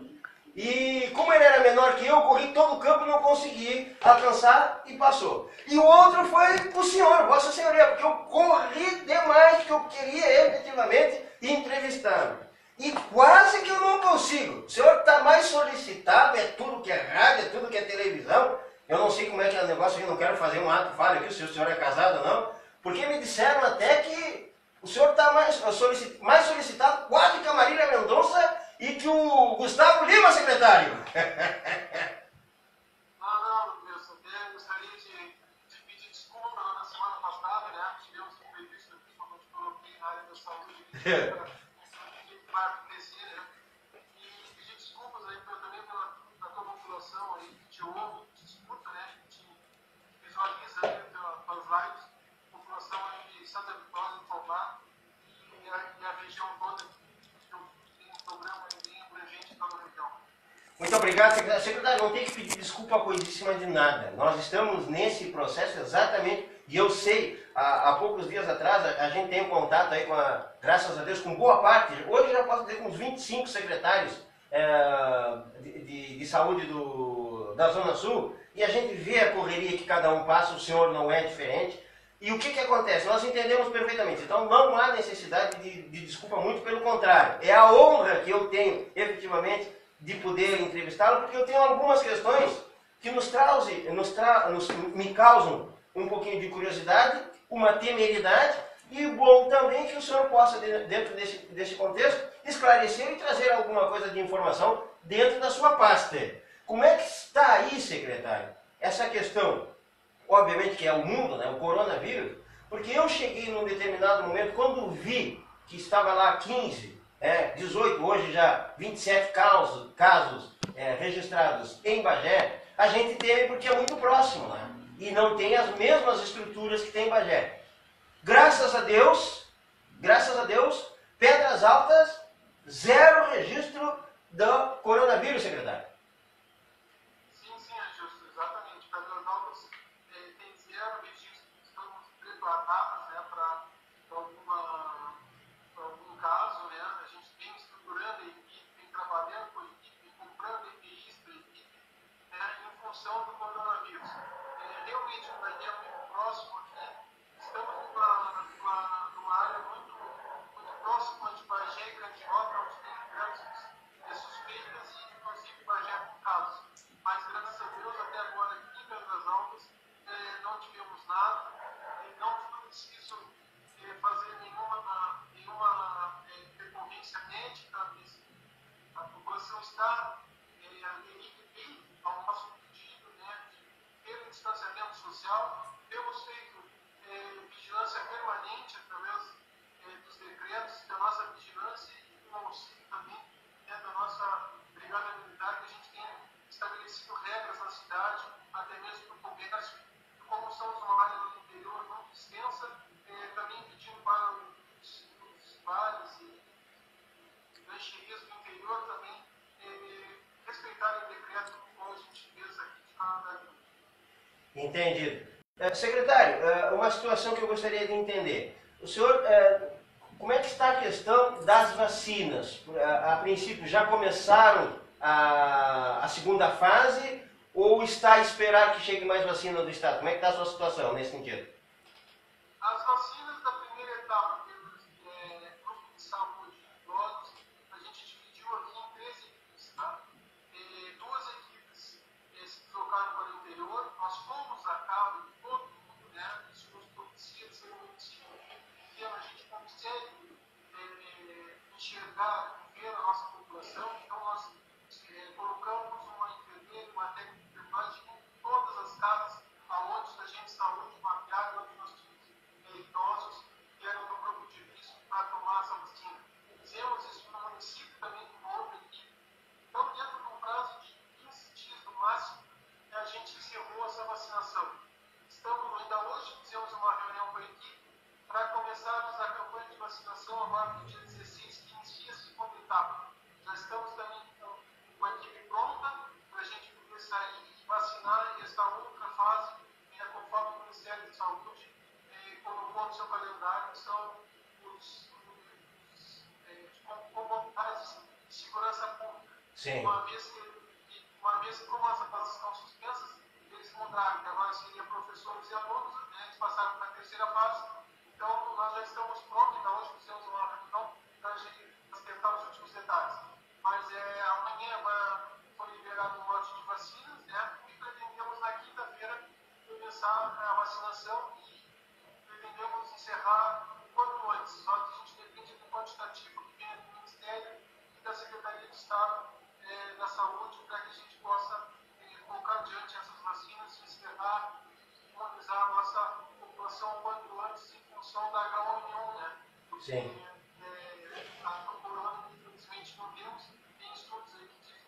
e como ele era menor que eu corri todo o campo e não consegui alcançar e passou. E o outro foi o senhor, Vossa Senhoria, porque eu corri demais, porque eu queria efetivamente entrevistá-lo. E quase que eu não consigo. O senhor está mais solicitado, é tudo que é rádio, é tudo que é televisão. Eu não sei como é que é o negócio, eu não quero fazer um ato falho aqui, se o senhor é casado ou não, porque me disseram até que o senhor está mais solicitado quase que a Marília Mendonça e que o Gustavo Lima, secretário. Não, Wilson, eu gostaria de pedir desculpa na semana passada, né? Tivemos um previsto, principalmente coloquei na área da saúde, para crescer, né? E pedir desculpas aí também pela tua população aí que te ouve, que te escuta, né? Que te visualiza aí pelas lives, a população aí de Santa Vitória, de Tomar e a região toda, que tem um programa bem abrangente em toda a região. Muito obrigado, secretário. Secretário, não tem que pedir desculpa coisíssima de nada. Nós estamos nesse processo exatamente, e eu sei, há poucos dias atrás, a gente tem um contato aí graças a Deus, com boa parte, hoje já posso dizer com uns 25 secretários de saúde da Zona Sul, e a gente vê a correria que cada um passa, o senhor não é diferente. E o que acontece? Nós entendemos perfeitamente, então não há necessidade de desculpa, muito pelo contrário. É a honra que eu tenho, efetivamente, de poder entrevistá-lo, porque eu tenho algumas questões que me causam um pouquinho de curiosidade, uma temeridade, e bom também que o senhor possa, dentro desse contexto, esclarecer e trazer alguma coisa de informação dentro da sua pasta. Como é que está aí, secretário, essa questão? Obviamente que é o mundo, né, o coronavírus, porque eu cheguei num determinado momento, quando vi que estava lá 15, 18, hoje já 27 casos registrados em Bagé, a gente teme porque é muito próximo, né? E não tem as mesmas estruturas que tem em Bagé. Graças a Deus, Pedras Altas, 0 registro do coronavírus, secretário. Sim, Agilson, exatamente. Pedras Altas tem 0 registros, estamos preparados, né, para algum caso, né? A gente vem estruturando a equipe, vem trabalhando com a equipe, comprando EPIs para a equipe, em função do coronavírus. Realmente, o Bahia é muito próximo aqui, estamos numa área muito próxima de Bagé e Candiota, onde tem diversas suspeitas, e inclusive Bagé está aderindo bem ao nosso pedido, né, pelo distanciamento social. Temos feito vigilância permanente através dos decretos da nossa vigilância e com auxílio também, né, da nossa brigada militar, que a gente tem estabelecido regras na cidade, até mesmo para o comércio. Como somos uma área do interior muito extensa, também pedindo para os bares e lancherias do interior também respeitarem o decreto como a gente fez aqui de Canadá. Entendido. Secretário, uma situação que eu gostaria de entender. O senhor, como é que está a questão das vacinas? A princípio já começaram a segunda fase ou está a esperar que chegue mais vacina do Estado? Como é que está a sua situação nesse sentido? As vacinas da primeira etapa, grupo de saúde e idosos, a gente dividiu aqui em 13 equipes, tá? Duas equipes se deslocaram para o interior, nós fomos a cabo de todo mundo, né? Isso nos propicia de ser um município pequeno, a gente consegue enxergar, ver a nossa população, então nós colocamos uma enfermeira, uma técnica de enfermagem em todas as casas aonde a gente saúde mapeada, onde nós tínhamos idosos que eram no grupo de risco para tomar essa vacina. Fizemos isso no município também com outra equipe. Então, dentro de um prazo de 15 dias no máximo, a gente encerrou essa vacinação. Estamos ainda hoje, fizemos uma reunião com a equipe para começarmos a campanha de vacinação agora no dia 16, que inicia a segunda etapa. Já estamos também com a equipe pronta para a gente poder sair e vacinar esta outra fase, conforme o Ministério da Saúde colocou no seu calendário, que são os comunidades de segurança pública. Sim. Uma vez que como as classes estão suspensas, eles mudaram, que agora seria professores e alunos, né, eles passaram para a terceira fase. Então, nós já estamos prontos, então hoje fizemos uma reunião para acertar os últimos detalhes. Mas amanhã foi liberado um lote de vacinas, né, e pretendemos na quinta-feira começar a vacinação e pretendemos encerrar o quanto antes. Só que a gente depende do quantitativo que vem do Ministério e da Secretaria de Estado da Saúde para que a gente possa colocar adiante essas vacinas e encerrar e imunizar a nossa população o quanto antes em função da H1N1, né? Sim. A corona, infelizmente, não temos. Tem estudos aí que dizem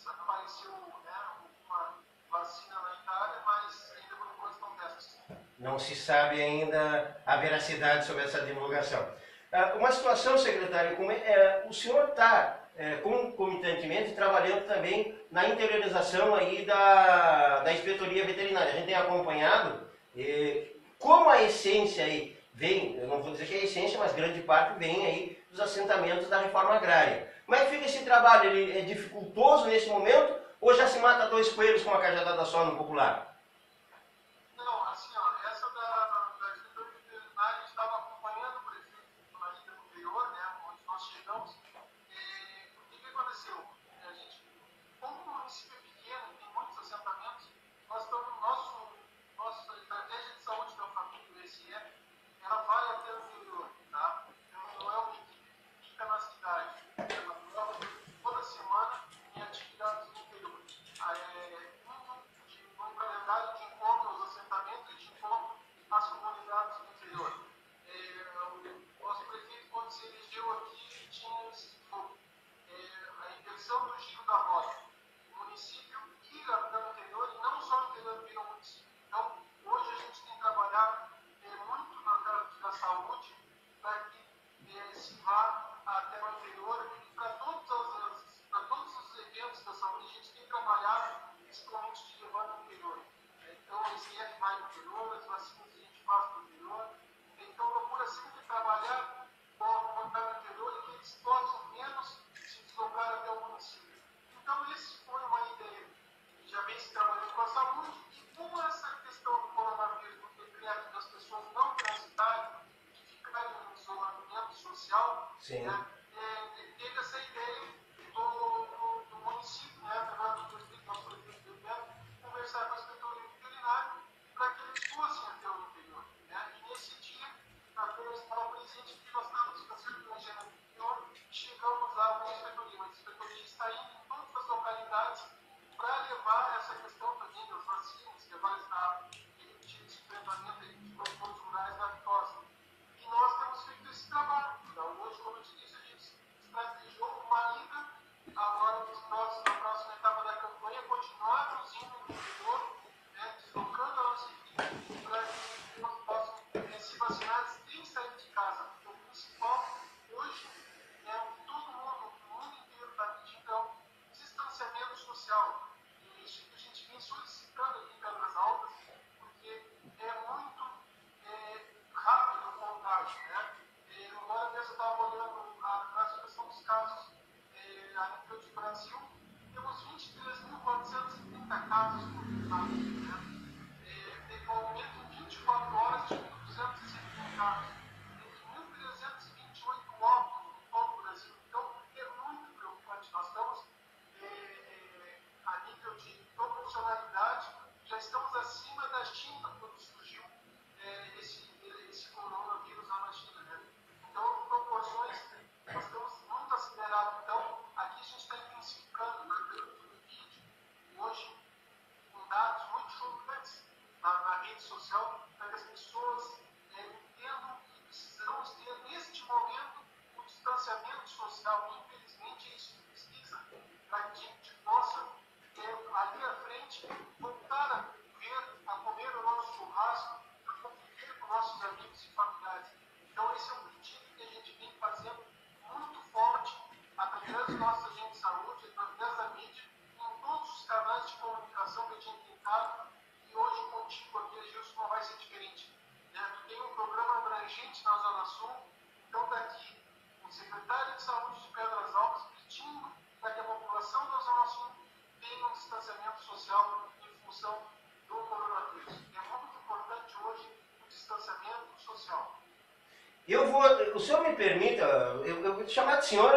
que apareceu, né, uma vacina na Itália, mas ainda por enquanto estão testes. Não se sabe ainda a veracidade sobre essa divulgação. Uma situação, secretário, o senhor está concomitantemente trabalhando também na interiorização aí da inspetoria veterinária. A gente tem acompanhado como a essência aí vem, eu não vou dizer que é a essência, mas grande parte vem aí dos assentamentos da reforma agrária. Como é que fica esse trabalho? Ele é dificultoso nesse momento ou já se mata dois coelhos com uma cajadada só no popular? Não, assim, ó, essa da inspetoria veterinária, a gente estava acompanhando o prefeito na ida anterior, né, onde nós chegamos. O que aconteceu? A gente, como o município é pequeno, tem muitos assentamentos, nós estamos, nossa estratégia de saúde da família, o ESE, ela vai até o interior, tá? Não é uma equipe que fica na cidade, ela mora toda semana em atividades no interior. Um calendário de encontro aos assentamentos e de encontro às comunidades do interior. O nosso prefeito, quando se elegeu aqui, tinha a inversão do giro da rota. O município vira para o interior e não só o interior vira o município. Então, hoje a gente tem trabalhado muito na parte da saúde para que se vá até o interior e para todos os eventos da saúde a gente tem trabalhado principalmente de levar no interior. Então, o ICF vai no interior, as vacinas a gente faz no interior. Então, procura sempre trabalhar com a comunidade no interior e que eles possam menos se deslocar até o município. Então, essa foi uma ideia que já vem se trabalhando com a saúde e com essa questão do coronavírus, do decreto das pessoas não transitarem e ficarem em isolamento social, né, teve essa ideia do município, né, através do prefeito, nosso prefeito do governo, conversar com a inspetoria veterinária para que eles fossem até o interior. Né? E nesse dia, eu estava presente que nós estávamos fazendo planejamento no interior e chegamos lá com a inspetoria. A inspetoria está indo do Brasil, temos 23.430 casos confirmados, né? Teve um aumento em 24 horas de 261 casos, teve 1.328 óbitos no todo o Brasil. Então, é muito preocupante. Nós estamos, a nível de proporcionalidade, já estamos acima da China quando surgiu esse coronavírus lá na China, né? Então, proporções, nós estamos muito acelerados. Então, aqui a gente está intensificando, né, pelo vídeo, hoje, com dados muito chocantes na rede social, para que as pessoas entendam que precisamos ter, neste momento, um distanciamento social. Infelizmente, é isso que precisa, para que a gente possa, ali à frente, voltar a comer o nosso churrasco, a conviver com nossos amigos e familiares. Então, esse é um pedido que a gente vem fazendo muito forte, através dos nossos agentes de saúde, através da mídia, em todos os canais de comunicação que a gente tem dado, e hoje contigo aqui, Gilson, não vai ser diferente. Tu tem um programa abrangente na Zona Sul, então daqui o secretário de Saúde de Pedras Altas pedindo para que a população da Zona Sul tenha um distanciamento social em função do coronavírus. É muito importante hoje o distanciamento social. O senhor me permita, eu vou te chamar de senhor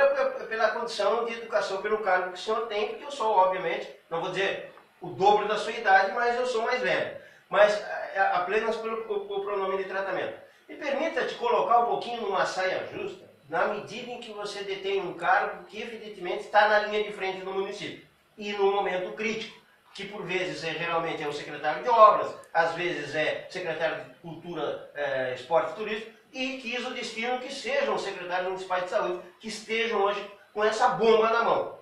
pela condição de educação, pelo cargo que o senhor tem, porque eu sou, obviamente, não vou dizer o dobro da sua idade, mas eu sou mais velho. Mas apenas pelo pronome de tratamento. Me permita te colocar um pouquinho numa saia justa, na medida em que você detém um cargo que evidentemente está na linha de frente do município, e num momento crítico, que por vezes geralmente é o secretário de obras, às vezes é secretário de cultura, esporte e turismo, e quis o destino que sejam os secretários municipais de saúde, que estejam hoje com essa bomba na mão.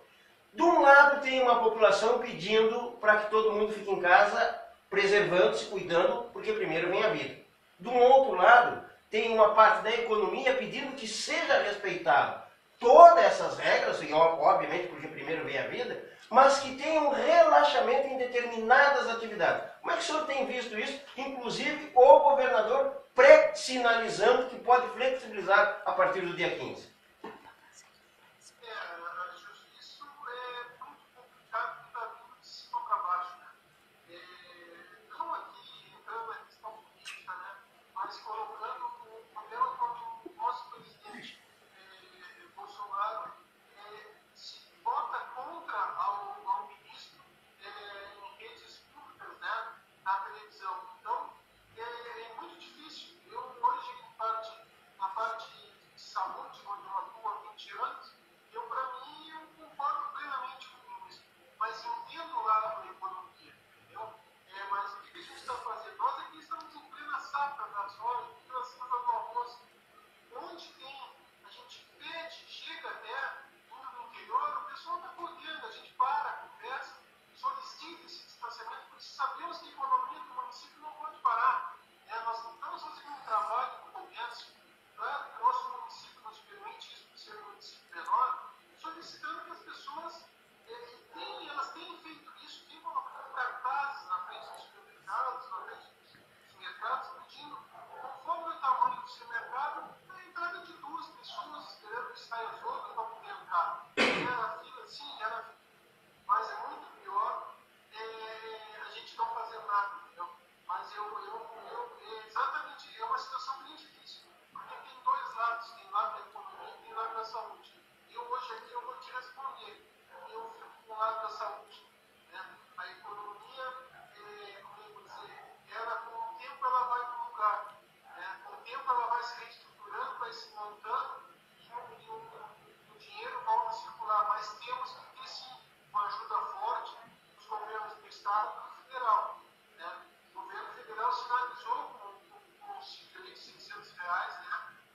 De um lado tem uma população pedindo para que todo mundo fique em casa, preservando-se, cuidando, porque primeiro vem a vida. Do outro lado, tem uma parte da economia pedindo que seja respeitado todas essas regras, e obviamente porque primeiro vem a vida, mas que tenha um relaxamento em determinadas atividades. Como é que o senhor tem visto isso? Inclusive o governador pré-sinalizando que pode flexibilizar a partir do dia 15. Isso é muito complicado, porque está vindo de cima para baixo, né? Não aqui entrando na questão política, né? Mas colocando o problema como o nosso presidente Bolsonaro se vota contra ao ministro em redes públicas, né? Na televisão. Então, é muito difícil. Eu hoje, na parte de saúde, onde eu atuo há 20 anos, para mim, eu concordo plenamente com o ministro, mas entendo o lado da economia, entendeu? Mas o que a gente está fazendo? Nós aqui estamos em plena safra da soja, em plena safra do arroz. Onde tem, a gente pede, chega até no interior, o pessoal está correndo, a gente para, conversa, solicita esse distanciamento, porque sabemos que a economia do município não pode parar. Nós não estamos fazendo um trabalho no comércio, claro que o nosso município nos permite isso, por ser um município menor, solicitando que as pessoas elas tenham feito isso, tenham colocado cartazes na frente dos supermercados, na frente dos mercados, pedindo, conforme o tamanho do seu mercado, a entrada de 2 pessoas esperando que saia as outras para poder entrar. Era fila, sim, era fila. Mas é muito pior a gente não fazer nada, entendeu? Mas exatamente, é uma situação bem difícil, porque tem 2 lados, tem lado da economia e tem lado da saúde. Hoje aqui eu vou te responder. Eu fico com o lado da saúde. Né? A economia, como eu vou dizer, ela com o tempo ela vai para o lugar. Né? Com o tempo ela vai se reestruturando, vai se montando e o dinheiro volta a circular. Mas temos que ter sim uma ajuda forte dos governos do Estado e do Federal. Né? O governo federal sinalizou com um ciclo de R$600, né?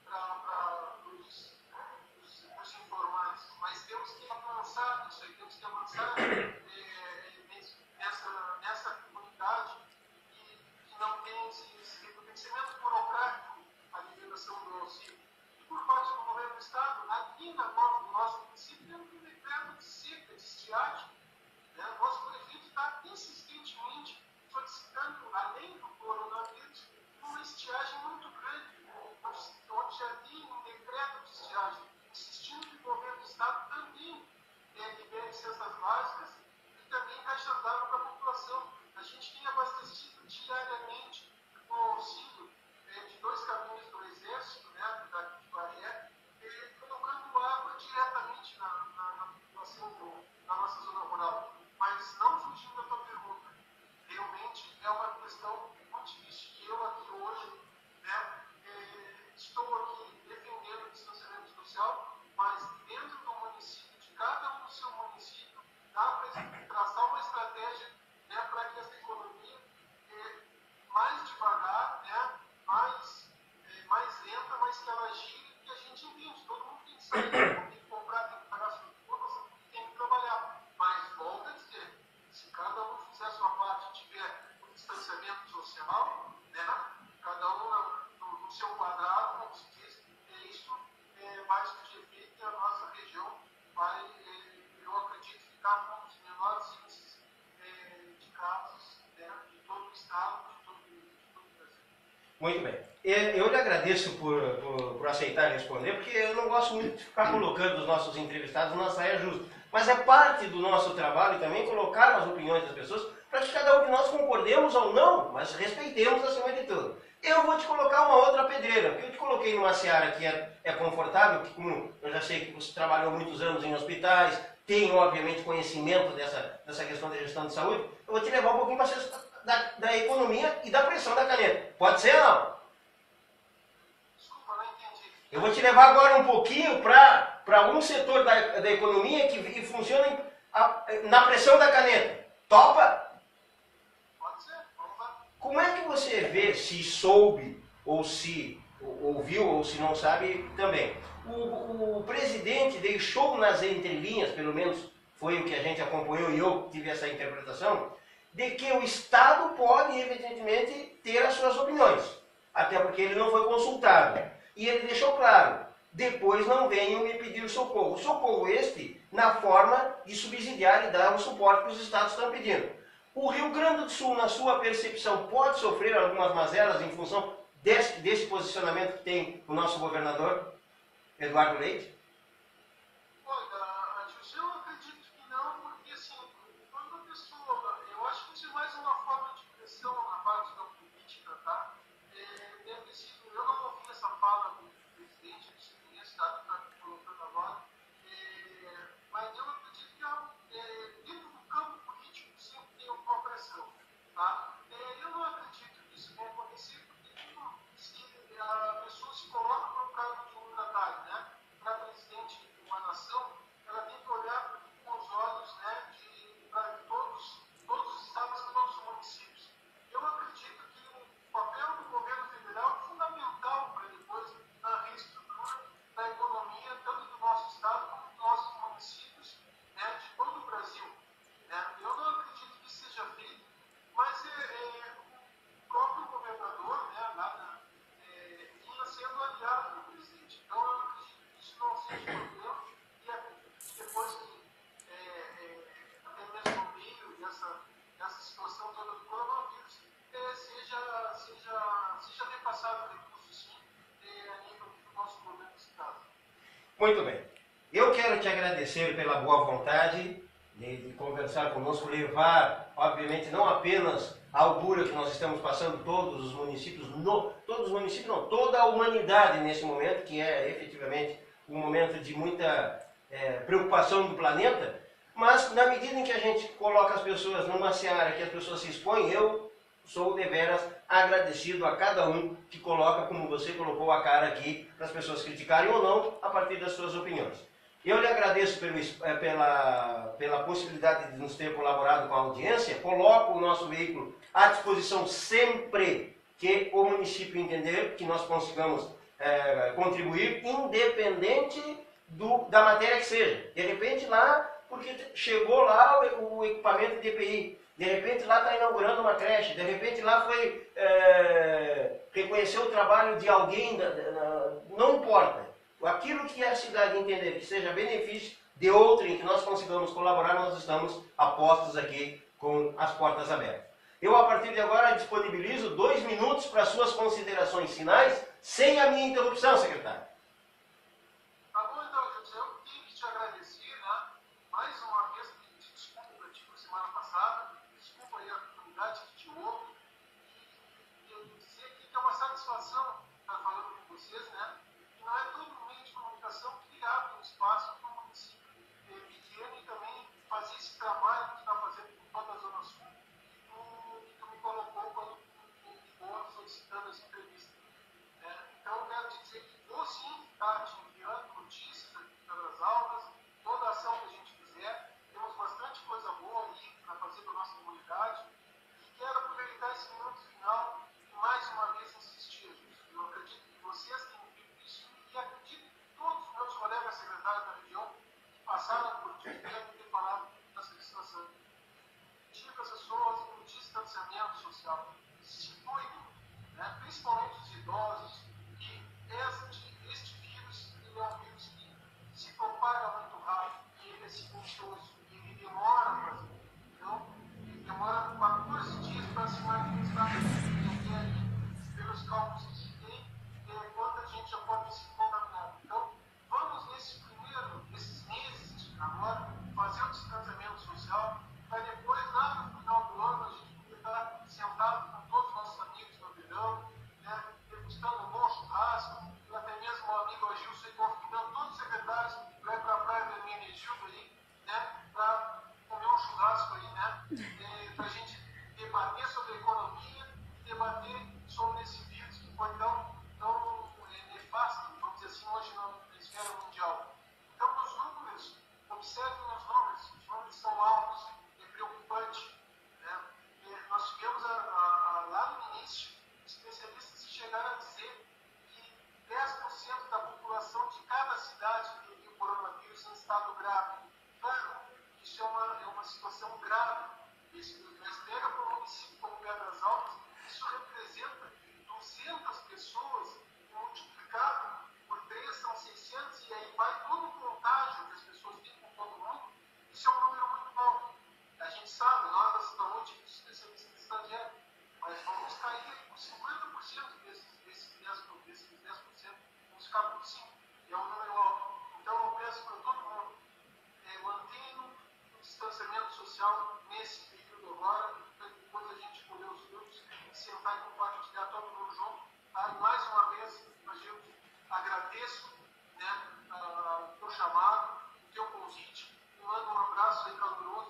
Para os informais, mas temos que avançar nisso aí, temos que avançar nessa comunidade que não tem esse reconhecimento burocrático à liberação do auxílio. E por parte do governo do Estado, aqui no nosso município, temos um decreto de seca, de estiagem. Né? O nosso prefeito está insistentemente solicitando, além do coronavírus, uma estiagem muito grande, onde já tem um decreto de estiagem, insistindo que o governo do Estado também libere Muito bem. Eu lhe agradeço por aceitar responder, porque eu não gosto muito de ficar colocando os nossos entrevistados na saia justa. Mas é parte do nosso trabalho também colocar as opiniões das pessoas para que cada um de nós concordemos ou não, mas respeitemos acima de tudo. Eu vou te colocar uma outra pedreira, porque eu te coloquei numa seara que é confortável, que como eu já sei que você trabalhou muitos anos em hospitais, tem obviamente conhecimento dessa questão da gestão de saúde, eu vou te levar um pouquinho para da economia e da pressão da caneta. Pode ser ou não? Desculpa, não entendi. Eu vou te levar agora um pouquinho para um setor da economia que funciona na pressão da caneta. Topa? Pode ser, vamos lá. Como é que você vê, se soube, ou se ouviu, ou se não sabe também? O presidente deixou nas entrelinhas, pelo menos foi o que a gente acompanhou e eu tive essa interpretação, de que o Estado pode, evidentemente, ter as suas opiniões. Até porque ele não foi consultado. E ele deixou claro, depois não venham me pedir socorro. Socorro este na forma de subsidiar e dar o suporte que os Estados estão pedindo. O Rio Grande do Sul, na sua percepção, pode sofrer algumas mazelas em função desse posicionamento que tem o nosso governador, Eduardo Leite? Olha, Adilson, eu acredito que não, porque assim, quando a pessoa, eu acho que isso é mais uma forma de pressão na parte da política, tá? Deve sido, eu não ouvi essa fala do presidente, do Estado que está colocando agora, mas eu acredito que dentro do campo político sempre tem uma pressão, tá? Eu não acredito que isso vai acontecer, porque se a pessoa se coloca para o cargo de mandatário, né? Para presidente de uma nação, ela tem que olhar com os olhos, né, para todos os estados e todos os municípios. Eu acredito que o papel do governo federal é fundamental para depois na reestrutura da economia, tanto do nosso estado como dos nossos municípios, né, de todo o Brasil. Né? Eu não acredito que isso seja feito, mas o próprio governador, né, vinha sendo aliado do presidente. Então eu acredito que isso não seja um problema e acredito que depois que até mesmo no meio dessa situação toda do coronavírus seja repassado recursos sim a nível do nosso governo do estado. Muito bem. Eu quero te agradecer pela boa vontade de conversar conosco, levar, obviamente, não apenas a altura que nós estamos passando, todos os municípios, toda a humanidade nesse momento, que é efetivamente um momento de muita preocupação do planeta, mas na medida em que a gente coloca as pessoas numa seara que as pessoas se expõem, eu sou deveras agradecido a cada um que coloca, como você colocou a cara aqui, para as pessoas criticarem ou não, a partir das suas opiniões. Eu lhe agradeço pela possibilidade de nos ter colaborado com a audiência, coloco o nosso veículo à disposição sempre que o município entender que nós consigamos contribuir, independente da matéria que seja. De repente lá, porque chegou lá o equipamento de EPI, de repente lá está inaugurando uma creche, de repente lá foi reconhecer o trabalho de alguém, não importa. Aquilo que a cidade entender que seja benefício de outrem, que nós consigamos colaborar, nós estamos apostos aqui com as portas abertas. Eu, a partir de agora, disponibilizo 2 minutos para suas considerações finais, sem a minha interrupção, secretário. Tá bom, então, José, eu tenho que te agradecer, né? Mais uma vez, pedir desculpa para ti por semana passada, desculpa aí a comunidade que te ouve, e dizer aqui que é uma satisfação estar falando com vocês, né? E não é todo meio de comunicação que abre um espaço para o município pequeno e também fazer esse trabalho que tu está fazendo com toda a Zona Sul, que tu me colocou quando tu me ligou solicitando essa entrevista. Então, eu quero te dizer que vou sim estar te enviando notícias aqui pelas aulas, toda a ação que a gente fizer. Temos bastante coisa boa aí para fazer para a nossa comunidade. E quero aproveitar esse minuto final e mais uma vez insistir, gente. Eu acredito que vocês têm ouvido isso e acredito que todos os meus colegas secretários da região que passaram por ti devem ter falado dessa situação. Digo às pessoas no distanciamento social, se cuidem, né? Principalmente os idosos, que este vírus ele é um vírus que se propaga muito rápido e ele é silencioso, e ele demora para fazer. Então, ele demora 14 dias para se manifestar pelos cálculos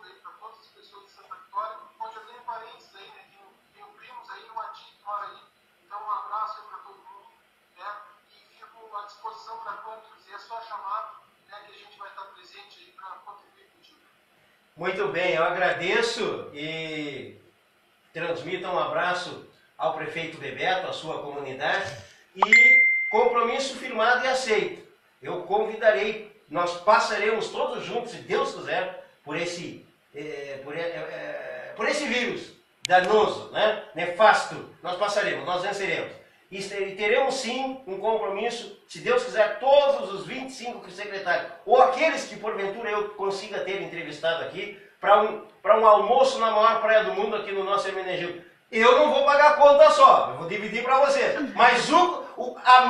aí para todas as pessoas de Santa Vitória, onde eu tenho parentes aí, né? Tenho primos aí, uma tia que mora aí. Então, um abraço aí para todo mundo, né? E fico à disposição para quando quiser, é só chamar, né? Que a gente vai estar presente aí para contribuir contigo. Muito bem, eu agradeço e transmito um abraço ao prefeito Bebeto, à sua comunidade, e compromisso firmado e aceito. Eu convidarei, nós passaremos todos juntos, se Deus quiser, por esse vírus danoso, né? Nefasto. Nós passaremos, nós venceremos. E teremos sim um compromisso, se Deus quiser, todos os 25 secretários, ou aqueles que porventura eu consiga ter entrevistado aqui, para um almoço na maior praia do mundo aqui no nosso Hermenegildo. Eu não vou pagar a conta só, eu vou dividir para vocês. Mas a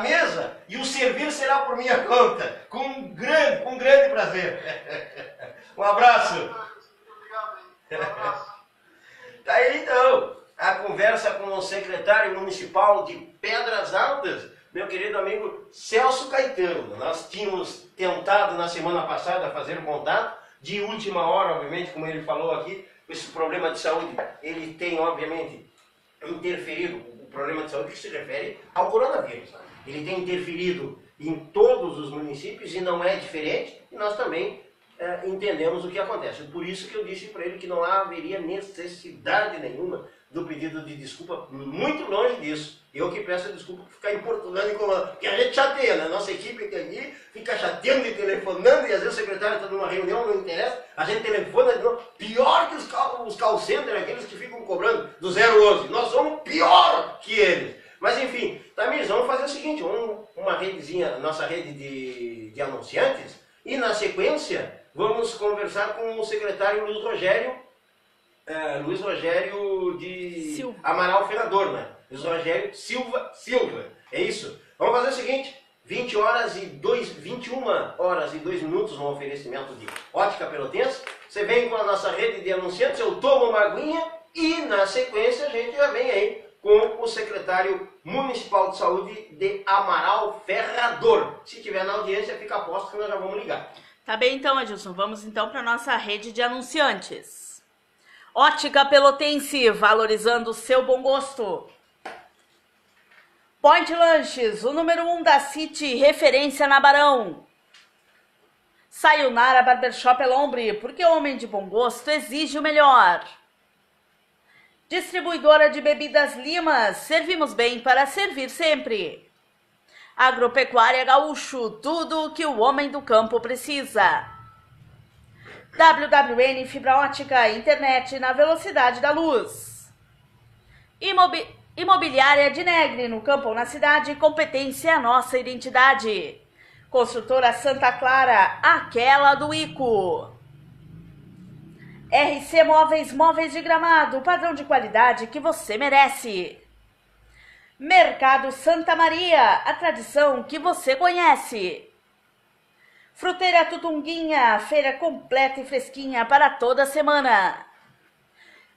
mesa e o serviço será por minha conta, com grande prazer. Um abraço. Obrigado aí. Um abraço. Tá aí então, a conversa com o secretário municipal de Pedras Altas, meu querido amigo Celso Caetano. Nós tínhamos tentado na semana passada fazer um contato, de última hora, obviamente, como ele falou aqui, esse problema de saúde, ele tem, obviamente, interferido, o problema de saúde que se refere ao coronavírus. Né? Ele tem interferido em todos os municípios e não é diferente, e nós também entendemos o que acontece. Por isso que eu disse para ele que não haveria necessidade nenhuma do pedido de desculpa, muito longe disso. Eu que peço a desculpa por ficar importunando e incomodando, porque a gente chateia, né? Nossa equipe aqui fica chateando e telefonando, e às vezes o secretário está numa reunião, não interessa, a gente telefona de novo. Pior que os call centers, aqueles que ficam cobrando do 011. Nós somos pior que eles. Mas enfim, Tamires, vamos fazer o seguinte, uma redezinha, nossa rede de anunciantes, e na sequência vamos conversar com o secretário Luiz Rogério de Silva. Amaral Ferrador, né? Luiz Rogério Silva. É isso? Vamos fazer o seguinte, 21 horas e 2 minutos no oferecimento de Ótica Pelotense. Você vem com a nossa rede de anunciantes, eu tomo uma aguinha e na sequência a gente já vem aí com o secretário municipal de saúde de Amaral Ferrador. Se tiver na audiência, fica a posto que nós já vamos ligar. Tá bem então, Edilson. Vamos então para nossa rede de anunciantes. Ótica Pelotense, valorizando o seu bom gosto. Point Lanches, o número 1 da City, referência na Barão. Sayonara Barbershop Elombre, porque homem de bom gosto exige o melhor. Distribuidora de bebidas Limas, servimos bem para servir sempre. Agropecuária Gaúcho, tudo o que o homem do campo precisa. WWN Fibra Ótica, internet na velocidade da luz. Imobiliária de Negre, no campo ou na cidade, competência é a nossa identidade. Construtora Santa Clara, aquela do Ico. RC Móveis, móveis de Gramado, padrão de qualidade que você merece. Mercado Santa Maria, a tradição que você conhece. Fruteira Tutunguinha, feira completa e fresquinha para toda semana.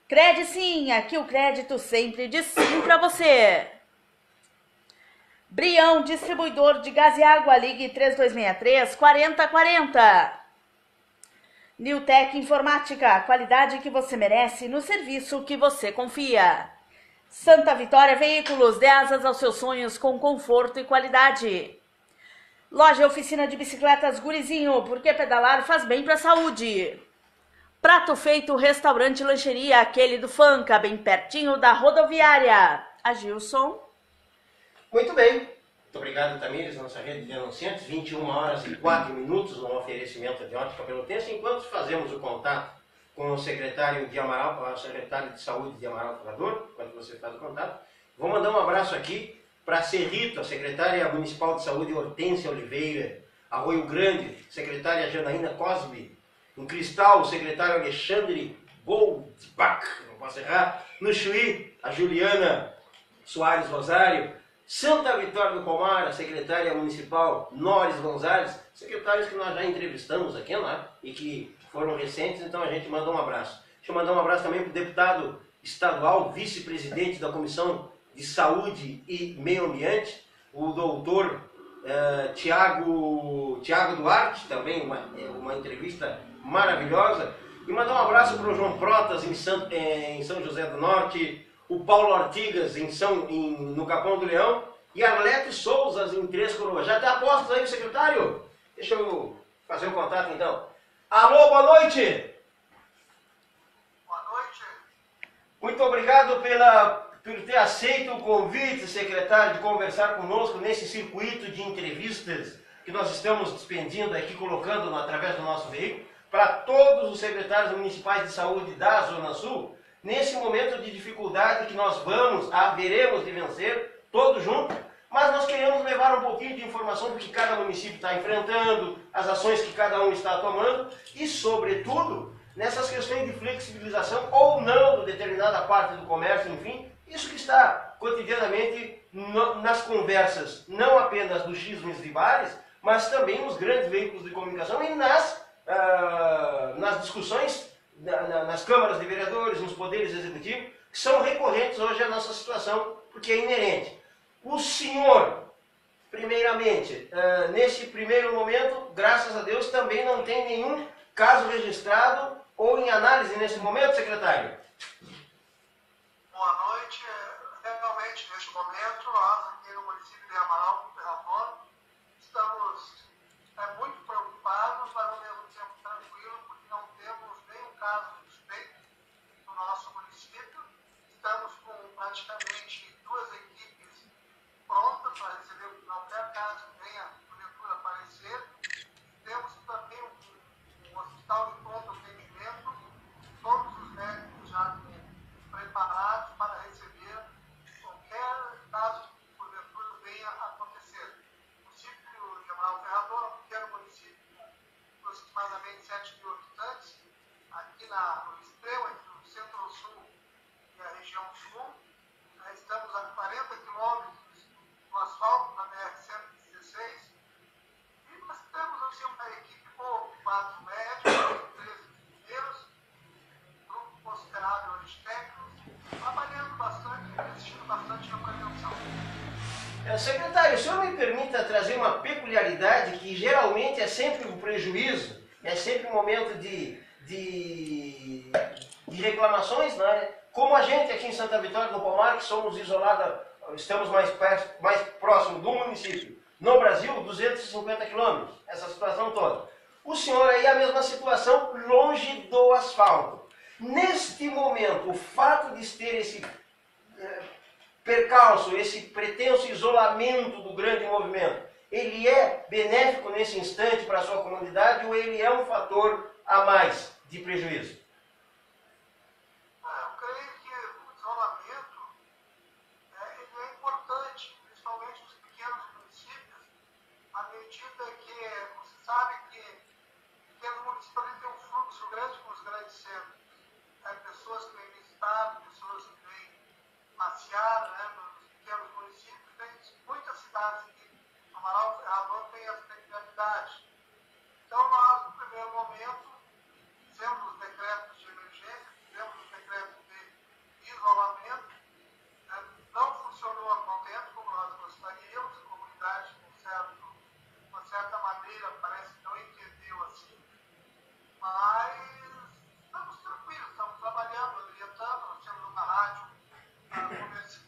Credisim, aqui o crédito sempre diz sim para você. Brião, distribuidor de gás e água, ligue 3263-4040. Newtec Informática, qualidade que você merece no serviço que você confia. Santa Vitória Veículos, dê asas aos seus sonhos com conforto e qualidade. Loja e oficina de bicicletas Gurizinho, porque pedalar faz bem para a saúde. Prato Feito, restaurante e lancheria, aquele do Fanca, bem pertinho da rodoviária. Agilson. Muito bem. Muito obrigado, Tamires, nossa rede de anunciantes. 21 horas e 4 minutos no oferecimento de Ótica Pelotense. Enquanto fazemos o contato com o secretário de Amaral, o secretário de Saúde de Amaral Ferrador, enquanto você faz o contato, vou mandar um abraço aqui para a Cerrito, a secretária municipal de saúde Hortência Oliveira, Arroio Grande, secretária Janaína Cosme, em Cristal, o secretário Alexandre Goldbach, não posso errar, no Chuí, a Juliana Soares Rosário, Santa Vitória do Palmar, a secretária municipal Nores Gonzalez, secretários que nós já entrevistamos aqui, né, e que foram recentes, então a gente manda um abraço. Deixa eu mandar um abraço também para o deputado estadual, vice-presidente da Comissão de Saúde e Meio Ambiente, o doutor Tiago Duarte, também uma entrevista maravilhosa. E mandar um abraço para o João Protas em São José do Norte, o Paulo Ortigas no Capão do Leão e Arlete Souzas em Três Coroas. Já está a postos aí, secretário? Deixa eu fazer o contato então. Alô, boa noite! Boa noite. Muito obrigado por ter aceito o convite, secretário, de conversar conosco nesse circuito de entrevistas que nós estamos despendindo aqui, colocando através do nosso veículo, para todos os secretários municipais de saúde da Zona Sul, nesse momento de dificuldade que nós haveremos de vencer, todos juntos, mas nós queremos levar um pouquinho de informação do que cada município está enfrentando, as ações que cada um está tomando e, sobretudo, nessas questões de flexibilização ou não de determinada parte do comércio, enfim, isso que está cotidianamente nas conversas, não apenas dos xismes de bares, mas também nos grandes veículos de comunicação e nas discussões nas câmaras de vereadores, nos poderes executivos, que são recorrentes hoje à nossa situação, porque é inerente. O senhor, primeiramente, nesse primeiro momento, graças a Deus, também não tem nenhum caso registrado ou em análise nesse momento, secretário? Boa noite. Realmente, neste momento, nós aqui no município de Amaral, Ferrador, estamos muito preocupados, mas ao mesmo tempo tranquilos, porque não temos nenhum caso de suspeito no nosso município. Estamos com praticamente 2 equipes prontas para receber qualquer caso que venha, porventura, aparecer. Temos também um hospital de pronto atendimento, todos os médicos já preparados para receber qualquer caso que, porventura, venha acontecer. O município de Amaral Ferrador é um pequeno município, aproximadamente 7 mil habitantes, aqui no extremo, entre o centro-sul e a região sul. Estamos a 40 quilômetros do asfalto da BR-116 e nós temos assim, uma equipe com 4 médicos, 13 enfermeiros, grupo considerável de técnicos, trabalhando bastante, investindo bastante na prevenção. Secretário, o senhor me permita trazer uma peculiaridade que geralmente é sempre um prejuízo, é sempre um momento de reclamações, né? Como a gente aqui em Santa Vitória do Palmar, que somos isolados, estamos mais próximo do município, no Brasil, 250 quilômetros, essa situação toda. O senhor aí é a mesma situação, longe do asfalto. Neste momento, o fato de ter esse percalço, esse pretenso isolamento do grande movimento, ele é benéfico nesse instante para a sua comunidade ou ele é um fator a mais de prejuízo? Eu creio que o isolamento ele é importante, principalmente nos pequenos municípios, à medida que você sabe que pequenos municípios têm um fluxo grande com os grandes centros. Pessoas que vêm visitar, pessoas que vêm passear, né, nos pequenos municípios. Tem muitas cidades aqui. Amaral Ferrador tem essa peculiaridade. Então, nós, no primeiro momento, fizemos os decretos de emergência, fizemos os decretos de isolamento. Não funcionou a contento como nós gostaríamos. A comunidade, de uma certa maneira, parece que não entendeu assim. Mas estamos tranquilos, estamos trabalhando, orientando. Nós temos uma rádio comercial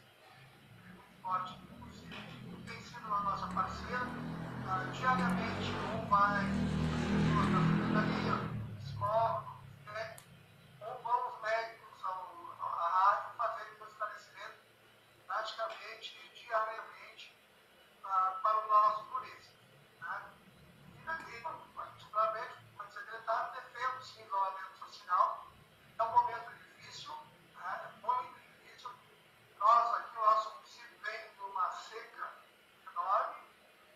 muito forte, inclusive, tem sido a nossa parceira. Diariamente, ou vai pessoas da secretaria, psicólogos, ou vão os médicos à rádio fazerem o esclarecimento praticamente diariamente para o nosso turista. Né? E, particularmente, como secretário, defendo sim o isolamento social. É um momento difícil, muito difícil. Nós, aqui, o nosso município vem de uma seca enorme,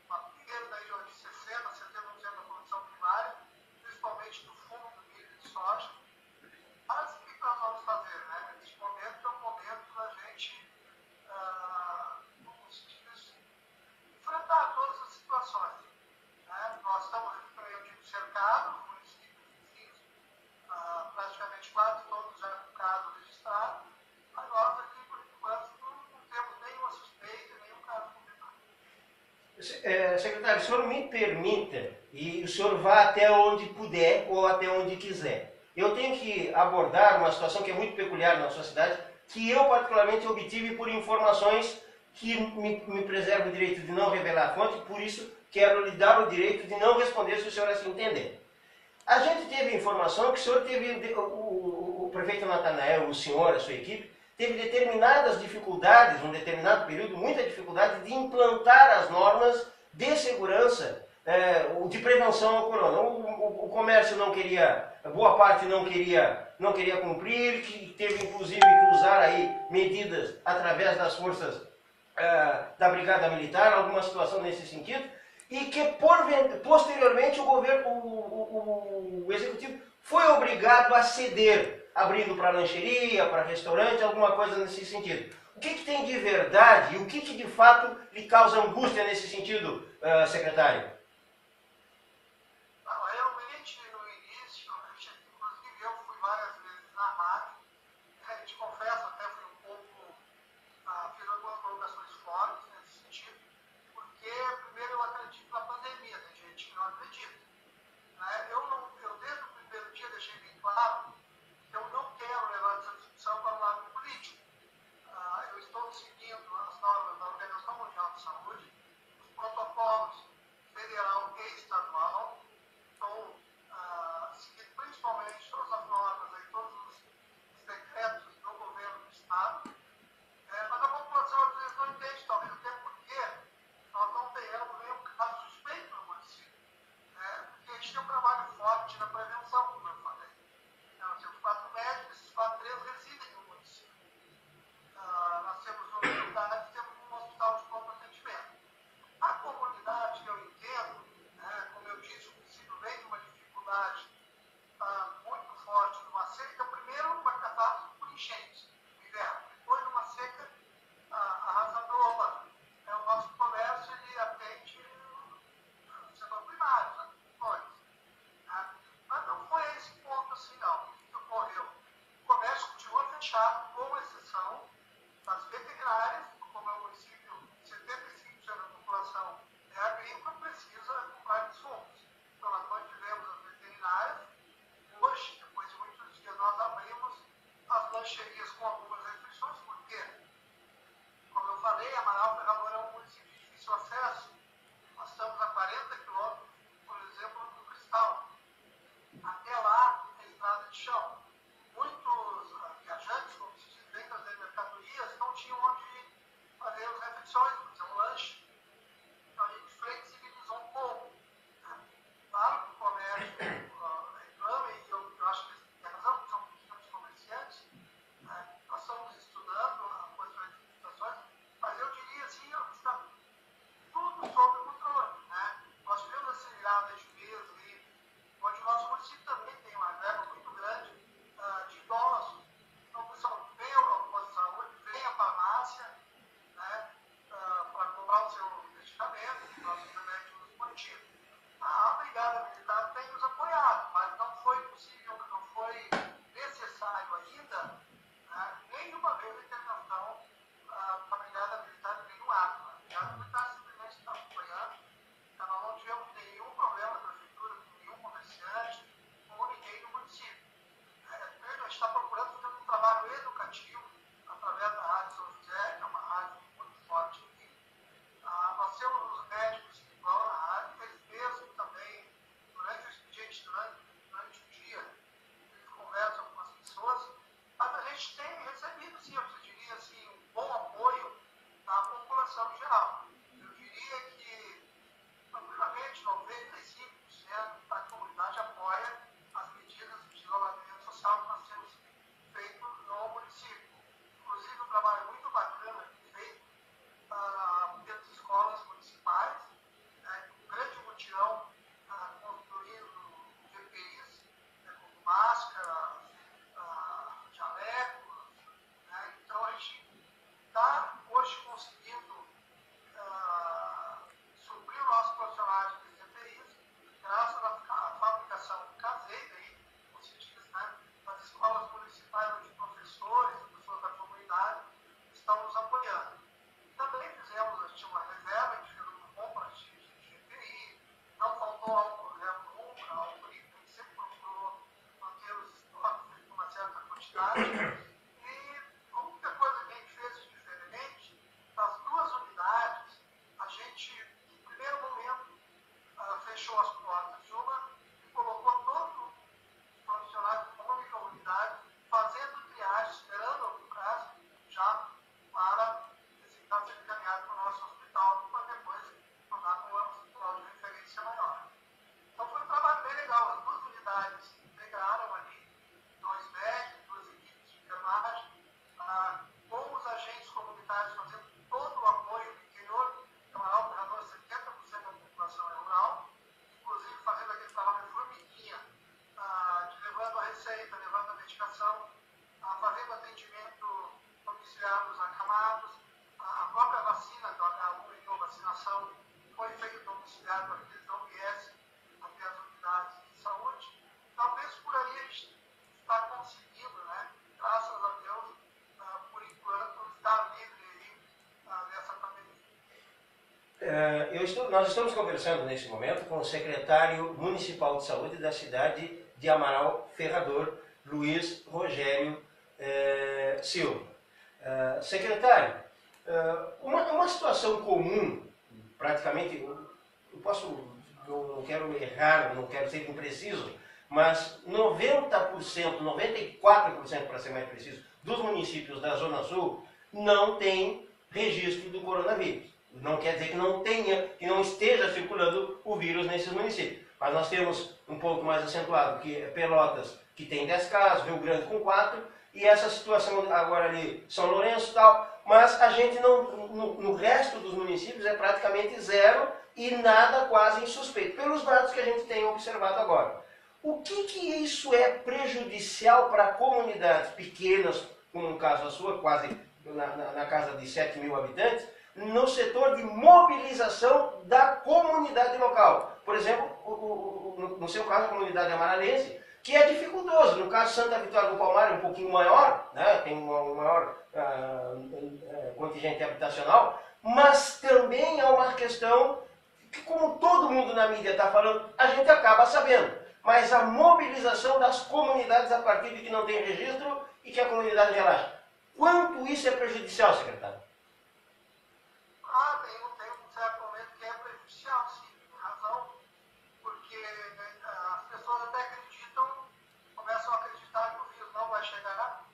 uma perda aí de 60%, 70% da produção primária, principalmente do fumo, do milho e de soja. Mas o que nós vamos fazer? Né? Nesse momento é um momento da gente enfrentar todas as situações. Né? Nós estamos aqui, como eu digo, cercados, os municípios vizinhos, praticamente quase todos já com caso registrado, mas nós aqui, por enquanto, não temos nenhuma suspeita, nenhum caso confirmado. Secretário, o senhor me permita, E o senhor vá até onde puder ou até onde quiser. Eu tenho que abordar uma situação que é muito peculiar na sua cidade, que eu particularmente obtive por informações que me preservam o direito de não revelar a fonte, por isso quero lhe dar o direito de não responder se o senhor assim entender. A gente teve informação que o senhor teve, o prefeito Natanael, o senhor, a sua equipe, teve determinadas dificuldades, num determinado período, muita dificuldade de implantar as normas de segurança, de prevenção ao corona. O comércio não queria, boa parte não queria cumprir, que teve inclusive que usar aí medidas através das forças da Brigada Militar, alguma situação nesse sentido, e que posteriormente o governo, o executivo foi obrigado a ceder, abrindo para lancheria, para restaurante, alguma coisa nesse sentido. O que tem de verdade e o que de fato lhe causa angústia nesse sentido, secretário? Realmente, no início, inclusive eu fui várias vezes na MAC, te confesso, até fui um pouco, fiz algumas colocações fortes nesse sentido, porque, primeiro, eu acredito na pandemia, tem gente que não acredita. Eu desde o primeiro dia deixei bem claro que eu não quero levar essa discussão para o lado político. Eu estou seguindo as normas da Organização Mundial de Saúde, os protocolos federais unidade. E a única coisa que a gente fez de diferente, das duas unidades, a gente, em primeiro momento, fechou as portas de uma e colocou todos os profissionais de uma única unidade, fazendo triagem, esperando algum caso, já para esse caso ser encaminhado para o nosso hospital, para depois mandar para um hospital de referência maior. Então foi um trabalho bem legal, as duas unidades integraram ali, 2 médicos, 2 equipes de enfermagem, com os agentes comunitários fazendo todo o apoio no interior, que é uma operadora, 70% da população é rural, inclusive fazendo aquele trabalho de formiguinha, levando a receita, levando a medicação, fazendo atendimento domiciliar nos acamados, a própria vacina do H1N1, a vacinação, foi feita domiciliar para que eles não viessem até as unidades de saúde. Talvez por aí a gente está conseguindo, né, graças a Deus, por enquanto, estar livre dessa pandemia. Nós estamos conversando nesse momento com o secretário municipal de saúde da cidade de Amaral Ferrador, Luiz Rogério Silva. Secretário, uma situação comum, praticamente, eu não quero errar, não quero ser impreciso, mas 90%, 94% para ser mais preciso, dos municípios da Zona Sul não tem registro do coronavírus. Não quer dizer que não tenha, que não esteja circulando o vírus nesses municípios. Mas nós temos um pouco mais acentuado que Pelotas, que tem 10 casos, Rio Grande com 4, e essa situação agora ali, São Lourenço e tal, mas a gente não, no resto dos municípios é praticamente zero e nada quase insuspeito, pelos dados que a gente tem observado agora. O que isso é prejudicial para comunidades pequenas, como no caso a sua, quase na casa de 7 mil habitantes, no setor de mobilização da comunidade local? Por exemplo, no seu caso, a comunidade amaralense, que é dificultoso. No caso, Santa Vitória do Palmar é um pouquinho maior, né? Tem um maior contingente habitacional, mas também é uma questão que, como todo mundo na mídia está falando, a gente acaba sabendo. Mas a mobilização das comunidades a partir de que não tem registro e que a comunidade relaxa. Quanto isso é prejudicial, secretário? Tem um certo momento que é prejudicial, sim, tem razão, porque as pessoas até acreditam, começam a acreditar que o vírus não vai chegar,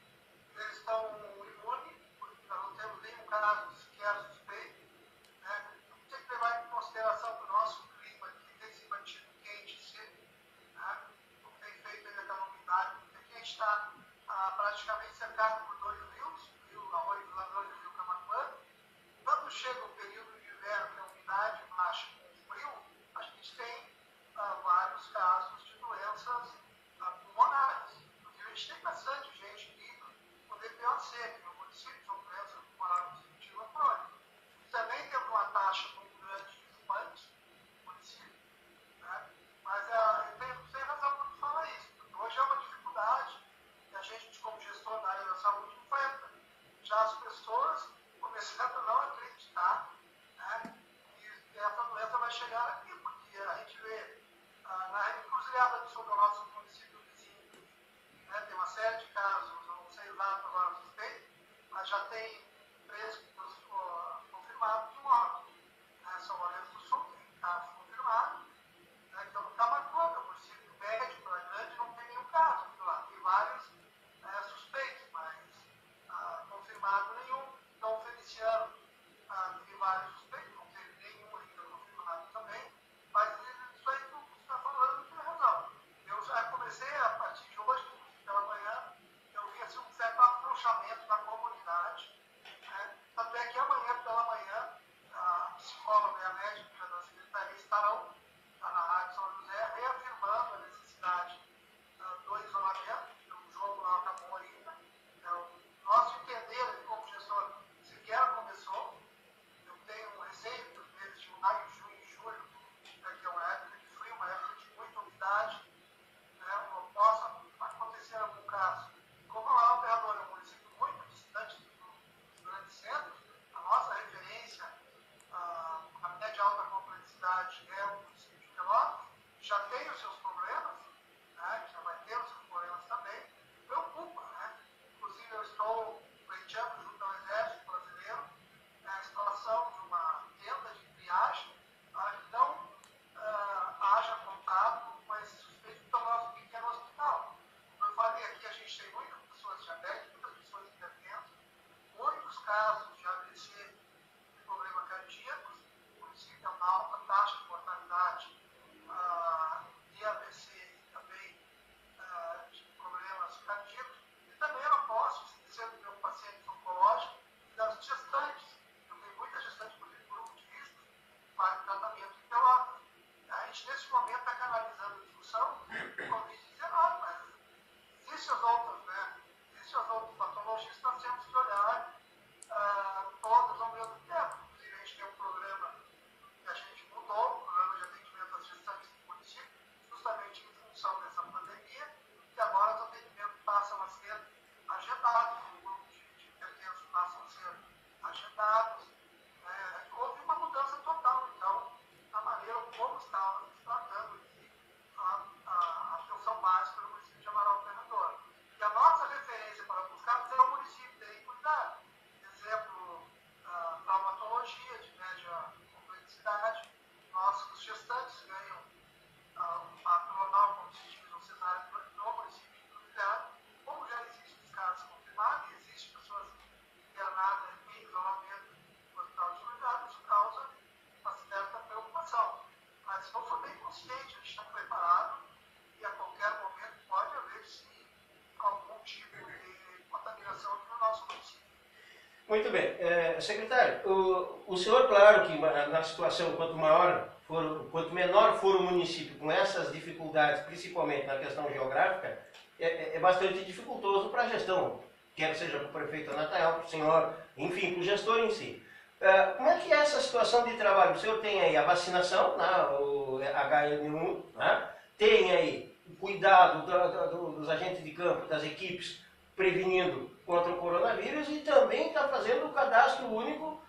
eles estão imunes, porque nós não temos nenhum caso sequer suspeito, né? Tem que levar em consideração que o nosso clima aqui tem se mantido quente e seco, né? Não tem feito ainda aquela umidade, porque aqui a gente está praticamente cercado por 2 rios, o Rio Arroio dos Ladrões e o Rio Camaquã. Quando chega o período de inverno, que a umidade baixa com frio, a gente tem vários casos de doenças pulmonares. Porque a gente tem bastante gente aqui com DPOC, que no município são doenças pulmonares obstrutiva crônica. Também temos uma taxa muito grande de fumantes no município, né? Mas eu tenho razão quando falar isso, porque hoje é uma dificuldade que a gente, como gestor da área da saúde, enfrenta. Já as pessoas começando a não acreditar, né, que essa doença vai chegar aqui, porque a gente vê na encruzilhada do sul do nosso município vizinho, né, tem uma série de casos, não sei exato agora suspeito, mas já tem 3 confirmados de morte. Né, São Lourenço do Sul tem casos confirmados, né, então Camaquã, que é o município médio, para grande, não tem nenhum caso, lá tem vários suspeitos, mas confirmado nenhum. Então, o Feliciano teve vários suspeitos, não teve nenhum ainda confirmado também, mas isso aí que você está falando tem razão. Eu já comecei, a partir de hoje, pela manhã, eu vi assim, um certo afrouxamento da comunidade, Muito bem. Secretário, o senhor, claro que na situação, quanto menor for o município com essas dificuldades, principalmente na questão geográfica, é bastante dificultoso para a gestão, quer seja para o prefeito Nathanael, para o senhor, enfim, para o gestor em si. Como é que é essa situação de trabalho? O senhor tem aí a vacinação, né, o HN1, né, tem aí o cuidado dos agentes de campo, das equipes, prevenindo contra o coronavírus e também está fazendo o cadastro único,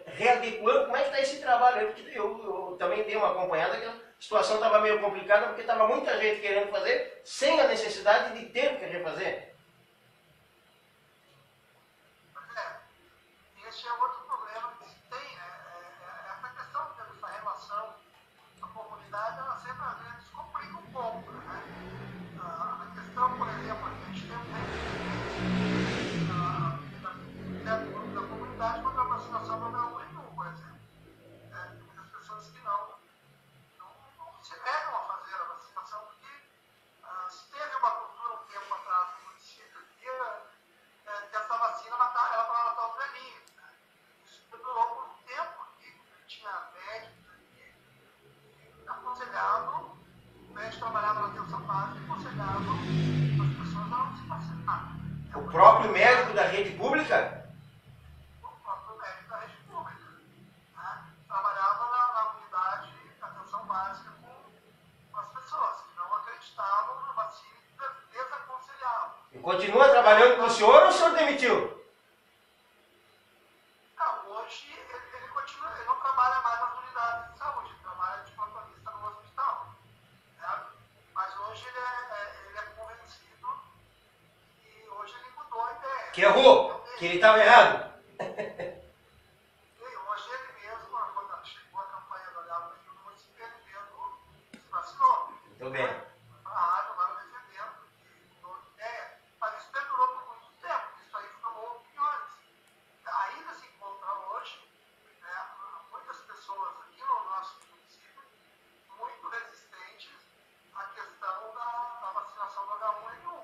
readequando. Como é que está esse trabalho aí? Porque eu também dei uma acompanhada que a situação estava meio complicada porque estava muita gente querendo fazer sem a necessidade de ter que refazer. Esse é outro problema que se tem, né? Essa questão dessa relação da comunidade, ela sempre às vezes complica um pouco, né? A questão, por exemplo, a gente tem da comunidade contra a vacinação do H1N1, por exemplo. Tem muitas pessoas que não se negam a fazer a vacinação, porque se teve uma cultura um tempo atrás no município que essa vacina ela para matar os velhinhos. Isso durou por um tempo, porque tinha médicos que aconselhavam, o médico trabalhava na atenção básica e aconselhavam as pessoas a não se vacinar. O próprio médico da rede pública? O próprio médico da rede pública, né? Trabalhava na unidade de atenção básica com as pessoas que não acreditavam na vacina e desaconselhavam. E continua trabalhando com o senhor ou o senhor demitiu? Hoje ele continua, ele não trabalha mais nas unidades de saúde, ele trabalha de plantonista no hospital. Né? Mas hoje ele é convencido e hoje ele mudou a ideia. Que errou, que ele estava errado. E hoje ele mesmo, quando chegou a campanha do H1N1 no município, ele mesmo se vacinou. Muito bem. A rádio agora defendendo, que mudou de ideia. Mas isso perdurou por muito tempo, isso aí formou opiniões. Ainda se encontra hoje, né, muitas pessoas aqui no nosso município muito resistentes à questão da vacinação do H1N1.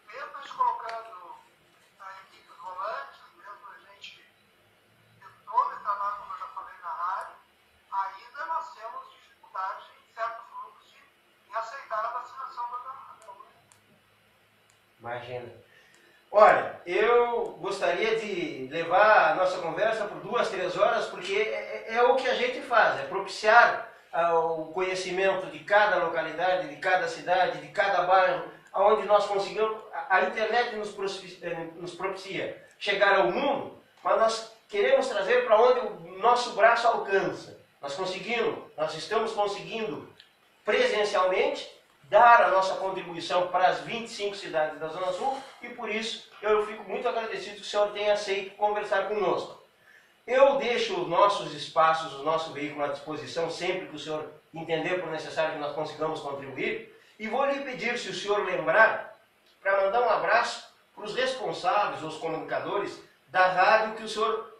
Mesmo a gente colocando a equipe volante, mesmo a gente tentando instalar, como eu já falei na rádio, ainda nós temos dificuldade em certos grupos de aceitar a vacinação do H1N1. Imagina. Olha, eu gostaria de levar a nossa conversa por 2, 3 horas, porque é o que a gente faz, é propiciar o conhecimento de cada localidade, de cada cidade, de cada bairro, onde nós conseguimos, a internet nos propicia chegar ao mundo, mas nós queremos trazer para onde o nosso braço alcança. Nós estamos conseguindo presencialmente dar a nossa contribuição para as 25 cidades da Zona Sul e por isso eu fico muito agradecido que o senhor tenha aceito conversar conosco. Eu deixo os nossos espaços, o nosso veículo à disposição sempre que o senhor entender por necessário que nós consigamos contribuir e vou lhe pedir, se o senhor lembrar, para mandar um abraço para os responsáveis, os comunicadores da rádio que o senhor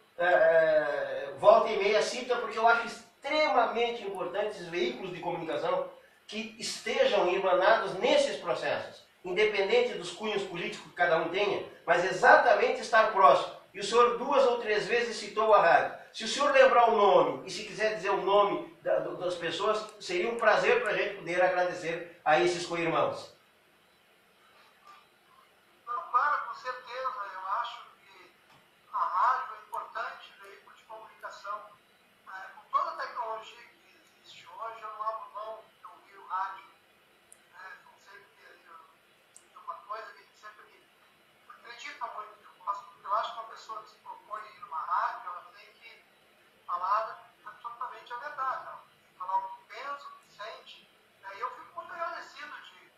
volta e meia cita, porque eu acho extremamente importante esses veículos de comunicação que estejam irmanados nesses processos, independente dos cunhos políticos que cada um tenha, mas exatamente estar próximo. E o senhor 2 ou 3 vezes citou a rádio. Se o senhor lembrar o nome e se quiser dizer o nome das pessoas, seria um prazer para a gente poder agradecer a esses co-irmãos. Claro, com certeza. Eu acho que a rádio é um importante veículo de comunicação. Com toda a tecnologia que existe hoje, eu não abro mão de ouvir o rádio. Não sei porque é uma coisa que a gente sempre acredita muito. Eu acho que uma pessoa que se propõe a ir numa rádio, ela tem que falar absolutamente a verdade. Ela tem que falar o que pensa, o que sente. E eu fico muito agradecido de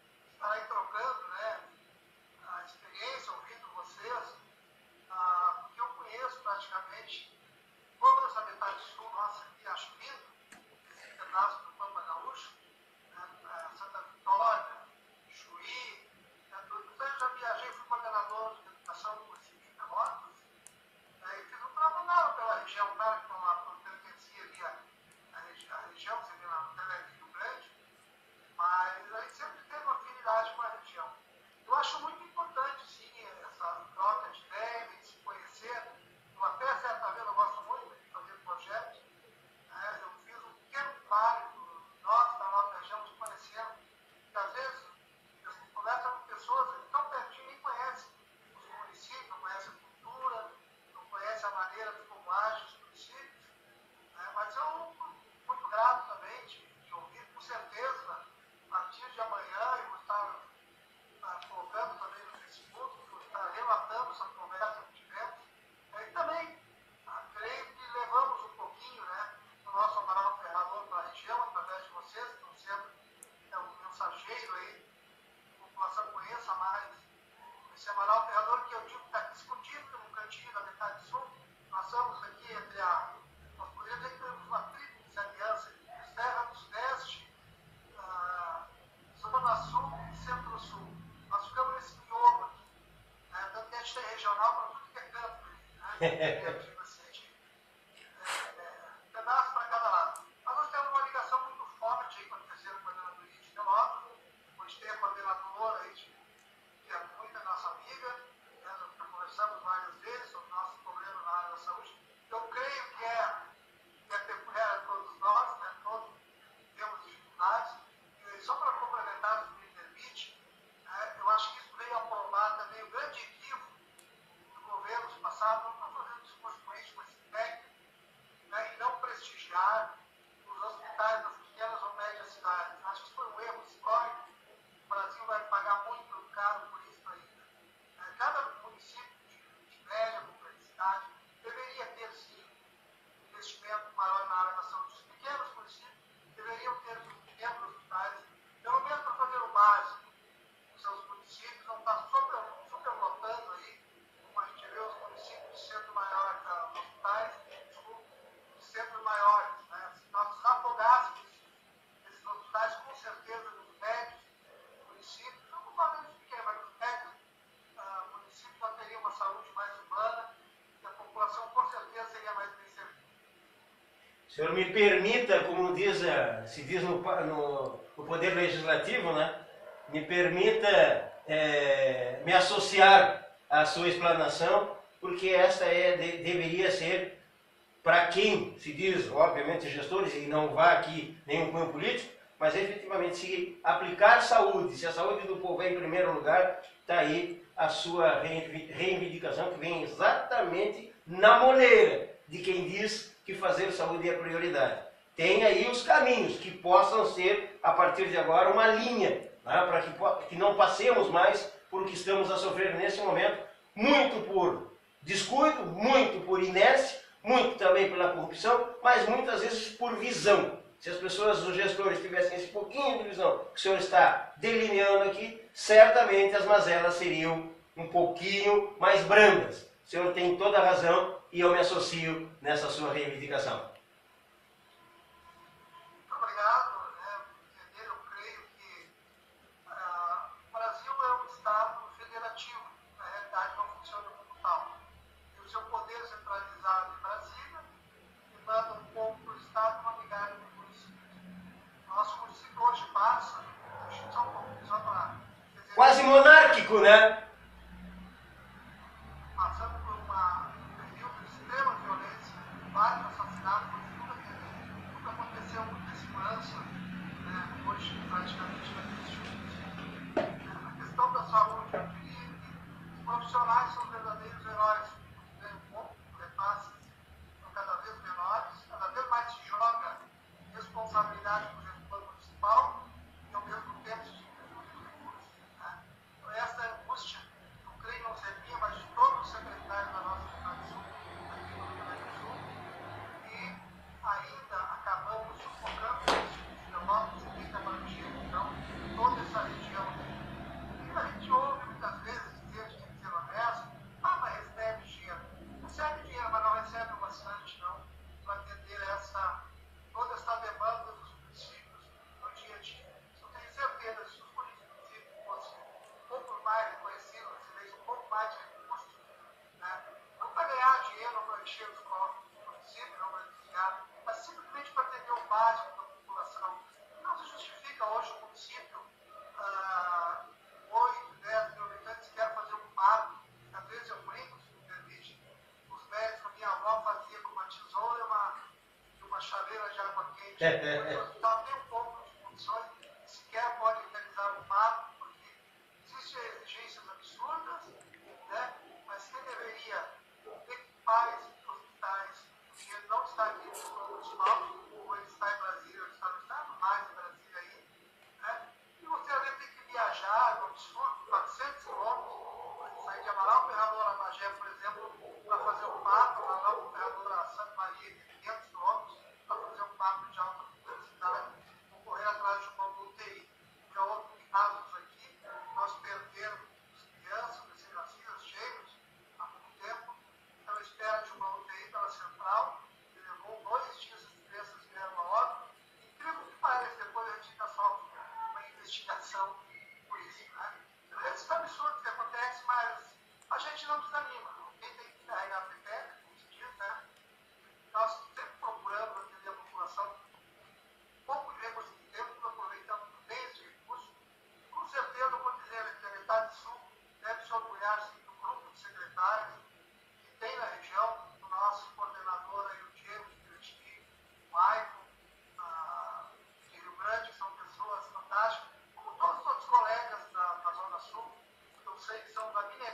mais criativa, assim, pedaço para cada lado. Mas nós temos uma ligação muito forte aí com a terceira coordenadora de Pelotas, onde tem a coordenadora aí, que é muito nossa amiga, né, nós já conversamos várias vezes sobre nossos problemas na área da saúde. Eu creio que é peculiar a todos nós, né, todos temos dificuldades. E só para complementar, se me permite, eu acho que isso veio a provar também o grande equívoco do governo passado, não estou fazendo discurso político, mas técnico, né, e não prestigiar os hospitais das pequenas ou médias cidades. Acho que isso foi um erro histórico. O Brasil vai pagar muito caro por isso ainda. Cada município de média complexidade deveria ter, sim, investimento maior na área da saúde. Os pequenos municípios deveriam ter os pequenos hospitais, pelo menos para fazer o básico. Os seus municípios não estão superlotando aí, como a gente vê os municípios de centro maior, hospitais, de centros maiores. Né? Se nós afogássemos esses hospitais, com certeza, nos médios municípios, não falando de pequenos, mas nos médios municípios, nós teríamos uma saúde mais humana e a população, com certeza, seria mais bem servida. O senhor me permita, como se diz no Poder Legislativo, né? Me permita me associar à sua explanação, porque esta deveria ser, para quem se diz, obviamente, gestores, e não vá aqui nenhum cunho político, mas efetivamente se aplicar saúde, se a saúde do povo é em primeiro lugar, está aí a sua reivindicação, que vem exatamente na moleira de quem diz que fazer saúde é prioridade. Tem aí os caminhos que possam ser, a partir de agora, uma linha, né, para que não passemos mais por o que estamos a sofrer nesse momento, muito por descuido, muito por inércia, muito também pela corrupção, mas muitas vezes por visão. Se as pessoas, os gestores, tivessem esse pouquinho de visão que o senhor está delineando aqui, certamente as mazelas seriam um pouquinho mais brandas. O senhor tem toda a razão e eu me associo nessa sua reivindicação. Muito obrigado. Eu creio que o Brasil é um Estado federativo. Na realidade, não funciona como tal. E o seu poder centralizado em Brasília e manda um pouco para o Estado, uma migalha para o município. O nosso município hoje passa, só para quase monárquico, né? Passando por um período de extrema violência, vários assassinatos, nunca aconteceu muita segurança, né, hoje praticamente não existe. A questão da saúde, eu diria que os profissionais são verdadeiros heróis, ganham pouco, repasses são cada vez menores, cada vez mais se joga responsabilidade para o gestor municipal e ao mesmo tempo se distribui os recursos. Né? Então, essa angústia, não creio não servia, mas de todos os secretários da nossa Cidade Sul, aqui no Rio Grande do Sul, e ainda acabamos sufocando o município de Pelotas, que tem que abranger, então, toda essa região. E a gente ouve muitas vezes dizer, de ser honesto, mas recebe dinheiro. Recebe dinheiro, mas não recebe bastante, não, para atender toda essa demanda dos municípios no dia a dia. Eu tenho certeza que se os municípios fossem um pouco mais reconhecidos, recebessem um pouco mais de recursos, né, não para ganhar dinheiro, não para encher os cofres do município, não para desviar, mas simplesmente para atender o básico da população. Não se justifica hoje o município, 8, 10 mil habitantes, quer fazer um parto. Às vezes eu brinco, se me permite, os médicos, minha avó fazia com uma tesoura e uma chaveira de água quente. O hospital tem um pouco de condições, sequer pode realizar um parto, porque existem exigências absurdas, né? Mas quem deveria equipar esses hospitais, porque ele não está aqui no setor municipal, ou ele está em Brasília, ou ele está no estado, mais em Brasília aí, né? E você às vezes tem que viajar, é um absurdo, 400 quilômetros, sair de Amaral, Ferrador a Magé, por exemplo, para fazer um parto, Amaral, Ferrador a Santa Maria, 500 quilômetros, para fazer um parto de alta complexidade.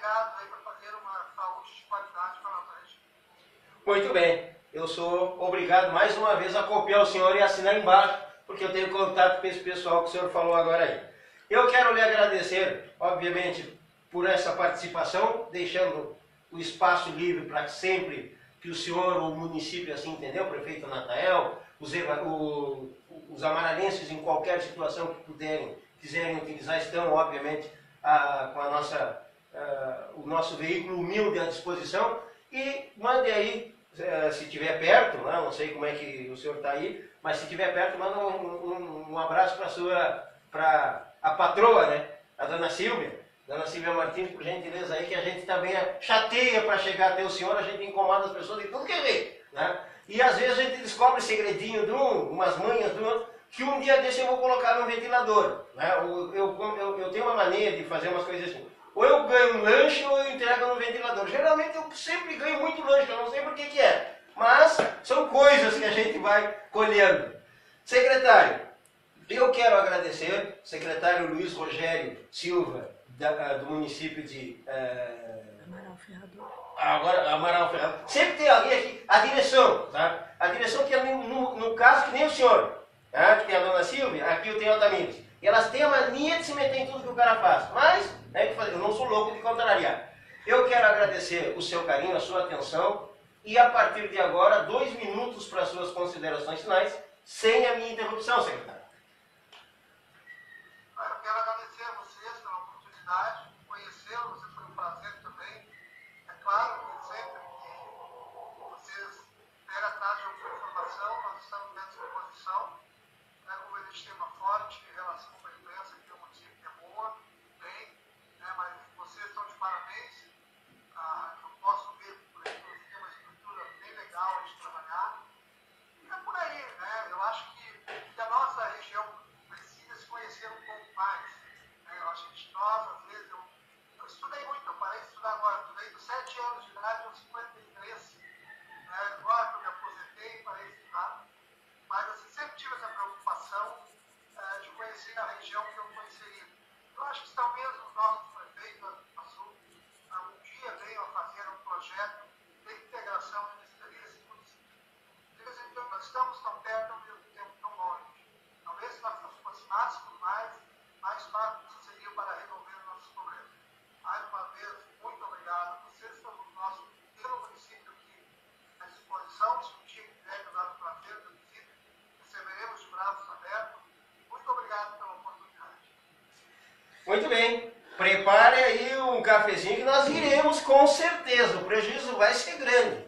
aliados aí para fazer uma saúde de qualidade para a nossa região. Muito bem. Eu sou obrigado mais uma vez a copiar o senhor e assinar embaixo, porque eu tenho contato com esse pessoal que o senhor falou agora aí. Eu quero lhe agradecer, obviamente, por essa participação, deixando o espaço livre para sempre que o senhor ou o município assim entendeu, o prefeito Natael, os amaralenses em qualquer situação que quiserem utilizar, estão, obviamente, com o nosso veículo humilde à disposição. E mande aí, se estiver perto, né? Não sei como é que o senhor está aí, mas se estiver perto, manda um abraço para a patroa, né? A dona Silvia. Dona Silvia Martins, por gentileza aí, que a gente também chateia para chegar até o senhor, a gente incomoda as pessoas de tudo que vê, né? E às vezes a gente descobre segredinho de umas manhas do outro, que um dia desse eu vou colocar no ventilador, né? Eu tenho uma mania de fazer umas coisas assim. Ou eu ganho um lanche ou eu entrego no ventilador. Geralmente eu sempre ganho muito lanche, eu não sei por que é. Mas são coisas que a gente vai colhendo. Secretário, eu quero agradecer, secretário Luiz Rogério Silva, do município de... Amaral Ferrador. Agora, Amaral Ferrador. Sempre tem alguém aqui, a direção, tá? A direção que é, no caso, que nem o senhor, tá? Que tem a dona Silvia, aqui eu tenho a Altamires. E elas têm a mania de se meter em tudo que o cara faz. Mas, eu não sou louco de contrariar. Eu quero agradecer o seu carinho, a sua atenção. E a partir de agora, 2 minutos para as suas considerações finais, sem a minha interrupção, secretário. Eu quero agradecer a vocês pela oportunidade, conhecê-los, foi um prazer também. É claro que sempre que vocês vierem atrás de alguma informação, nós estamos à disposição. Como a gente tem uma forte relação com a imprensa, que é uma município que é boa, bem, mas vocês estão de parabéns. Eu posso ver por aí que vocês têm uma estrutura bem legal de trabalhar. E é por aí, né? Eu acho que a nossa região precisa se conhecer um pouco mais. Eu acho que nós, às vezes, eu estudei muito, eu parei de estudar agora, estudei dos 7 anos de idade aos 53. Agora que eu me aposentei, parei de estudar. Mas assim, sempre tive essa preocupação de conhecer a região que eu conheceria. Eu acho que talvez os nossos prefeitos do Sul um dia venham a fazer um projeto de integração desse município. Então, nós estamos tão perto ao mesmo tempo tão longe. Talvez se nós nos aproximássemos mais fácil seria para resolver os nossos problemas. Mais uma vez, muito obrigado. Vocês estão no nosso pequeno município aqui à disposição. Se um dia quiser nos dar o prazer da visita, receberemos de braços abertos. Muito obrigado pela oportunidade. Muito bem. Prepare aí um cafezinho que nós iremos com certeza. O prejuízo vai ser grande.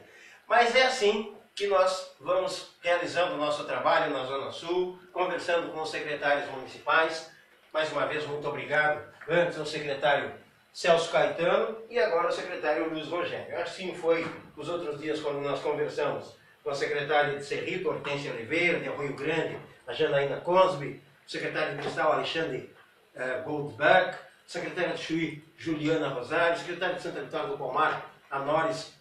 Mas é assim que nós vamos realizando o nosso trabalho na Zona Sul, conversando com os secretários municipais. Mais uma vez, muito obrigado. Antes ao secretário Celso Caetano e agora ao secretário Luiz Rogério. Assim foi os outros dias quando nós conversamos com a secretária de Cerrito, Hortência Oliveira, de Arroio Grande, a Janaína Cosby, o secretário de Cristal, Alexandre Goldberg, secretária de Chuí, Juliana Rosário, secretária de Santa Vitória do Palmar, a Noris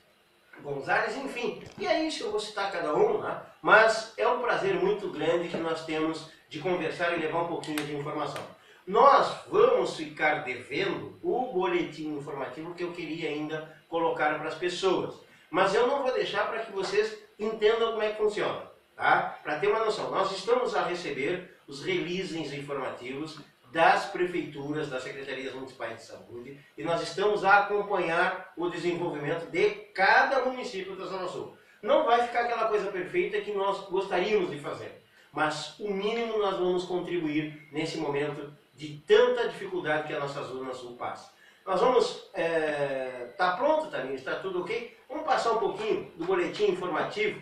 Gonzalez, enfim. E é isso, eu vou citar cada um, né? Mas é um prazer muito grande que nós temos de conversar e levar um pouquinho de informação. Nós vamos ficar devendo o boletim informativo que eu queria ainda colocar para as pessoas. Mas eu não vou deixar para que vocês entendam como é que funciona, tá? Para ter uma noção, nós estamos a receber os releases informativos das prefeituras, das secretarias municipais de saúde, e nós estamos a acompanhar o desenvolvimento de cada município da Zona Sul. Não vai ficar aquela coisa perfeita que nós gostaríamos de fazer, mas o mínimo nós vamos contribuir nesse momento de tanta dificuldade que a nossa Zona Sul passa. Nós vamos... Tá pronto, Taninho? Está tudo ok? Vamos passar um pouquinho do boletim informativo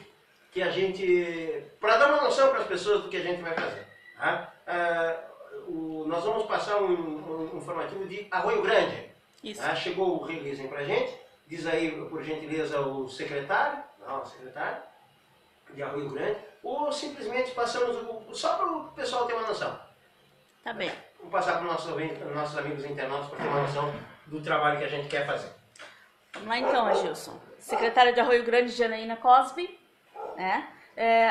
que a gente... para dar uma noção para as pessoas do que a gente vai fazer. Tá? Nós vamos passar um informativo de Arroio Grande. Isso. Tá? Chegou o release para a gente. Diz aí, por gentileza, o secretário. Não, o secretário de Arroio Grande. Ou simplesmente passamos só para o pessoal ter uma noção. Tá bem. Vou passar para os nossos amigos internautas para ter uma noção do trabalho que a gente quer fazer. Vamos lá então, Agilson. Secretária de Arroio Grande, Janaína Cosby, né?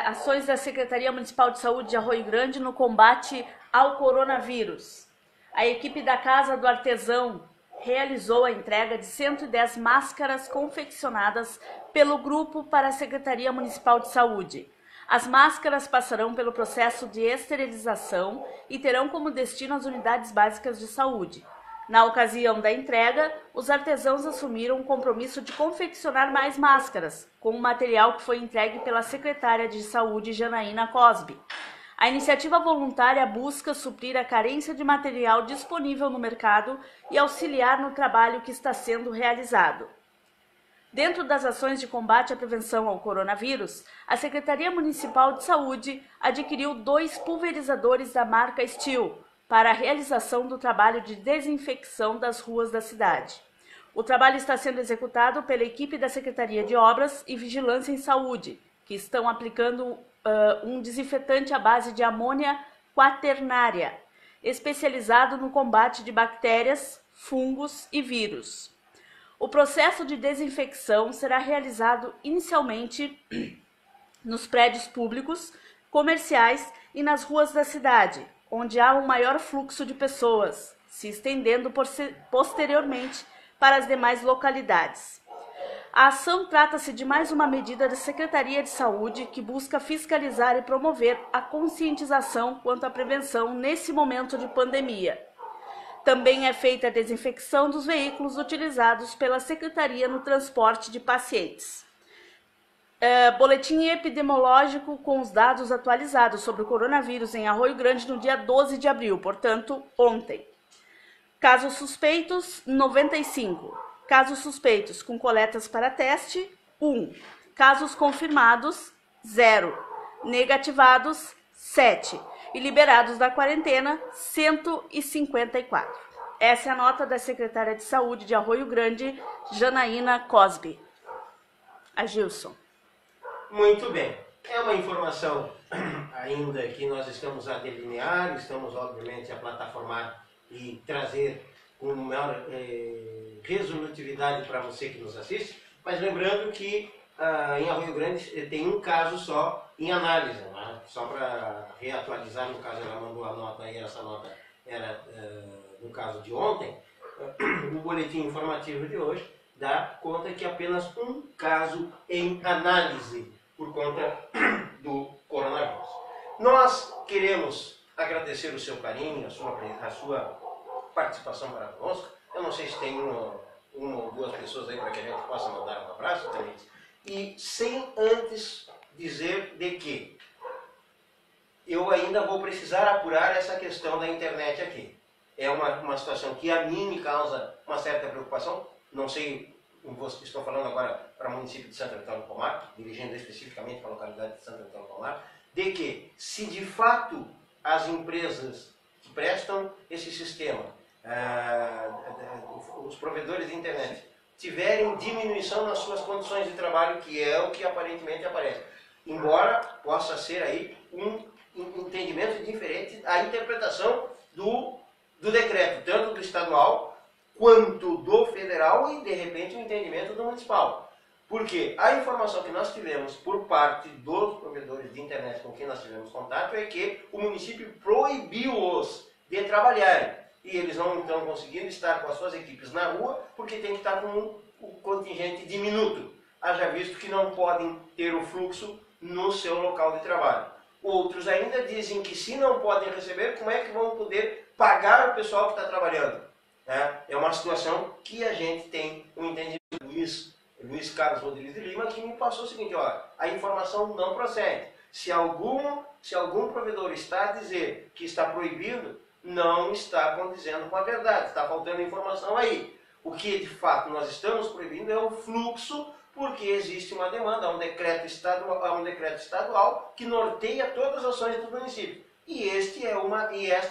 Ações da Secretaria Municipal de Saúde de Arroio Grande no combate ao coronavírus. A equipe da Casa do Artesão realizou a entrega de 110 máscaras confeccionadas pelo grupo para a Secretaria Municipal de Saúde. As máscaras passarão pelo processo de esterilização e terão como destino as unidades básicas de saúde. Na ocasião da entrega, os artesãos assumiram o compromisso de confeccionar mais máscaras, com o material que foi entregue pela secretária de Saúde, Janaína Cosby. A iniciativa voluntária busca suprir a carência de material disponível no mercado e auxiliar no trabalho que está sendo realizado. Dentro das ações de combate à prevenção ao coronavírus, a Secretaria Municipal de Saúde adquiriu 2 pulverizadores da marca Steel para a realização do trabalho de desinfecção das ruas da cidade. O trabalho está sendo executado pela equipe da Secretaria de Obras e Vigilância em Saúde, que estão aplicando um desinfetante à base de amônia quaternária, especializado no combate de bactérias, fungos e vírus. O processo de desinfecção será realizado inicialmente nos prédios públicos, comerciais e nas ruas da cidade, onde há um maior fluxo de pessoas, se estendendo posteriormente para as demais localidades. A ação trata-se de mais uma medida da Secretaria de Saúde que busca fiscalizar e promover a conscientização quanto à prevenção nesse momento de pandemia. Também é feita a desinfecção dos veículos utilizados pela Secretaria no transporte de pacientes. Boletim epidemiológico com os dados atualizados sobre o coronavírus em Arroio Grande no dia 12 de abril, portanto, ontem. Casos suspeitos, 95. Casos suspeitos com coletas para teste, 1. Casos confirmados, 0. Negativados, 7. E liberados da quarentena, 154. Essa é a nota da secretária de Saúde de Arroio Grande, Janaína Cosby. Agilson. Muito bem. É uma informação ainda que nós estamos a delinear, estamos obviamente a plataformar e trazer com maior resolutividade para você que nos assiste, mas lembrando que em Arroio Grande tem um caso só em análise, né? Só para reatualizar, no caso ela mandou a nota aí, essa nota era no caso de ontem, o boletim informativo de hoje dá conta que apenas um caso em análise por conta do coronavírus. Nós queremos agradecer o seu carinho, a sua participação para conosco. Eu não sei se tem uma ou duas pessoas aí para que a gente possa mandar um abraço também. E sem antes dizer de que eu ainda vou precisar apurar essa questão da internet aqui. É uma situação que a mim me causa uma certa preocupação. Não sei, estou falando agora para o município de Santo Antônio do Palmar, dirigindo especificamente para a localidade de Santo Antônio do Palmar, de que se de fato as empresas que prestam esse sistema, os provedores de internet, tiverem diminuição nas suas condições de trabalho, que é o que aparentemente aparece. Embora possa ser aí um entendimento diferente, a interpretação do decreto, tanto do estadual quanto do federal e, de repente, o entendimento do municipal. Porque a informação que nós tivemos por parte dos provedores de internet com quem nós tivemos contato é que o município proibiu-os de trabalharem. E eles não estão conseguindo estar com as suas equipes na rua porque tem que estar com um contingente diminuto. Haja visto que não podem ter o fluxo no seu local de trabalho. Outros ainda dizem que se não podem receber, como é que vão poder pagar o pessoal que está trabalhando? É uma situação que a gente tem um entendimento. Luiz Carlos Rodrigues de Lima, que me passou o seguinte: ó, a informação não procede. Se algum provedor está a dizer que está proibido, não está condizendo com a verdade, está faltando informação aí. O que de fato nós estamos proibindo é o fluxo, porque existe uma demanda, há um decreto estadual que norteia todas as ações do município. E esta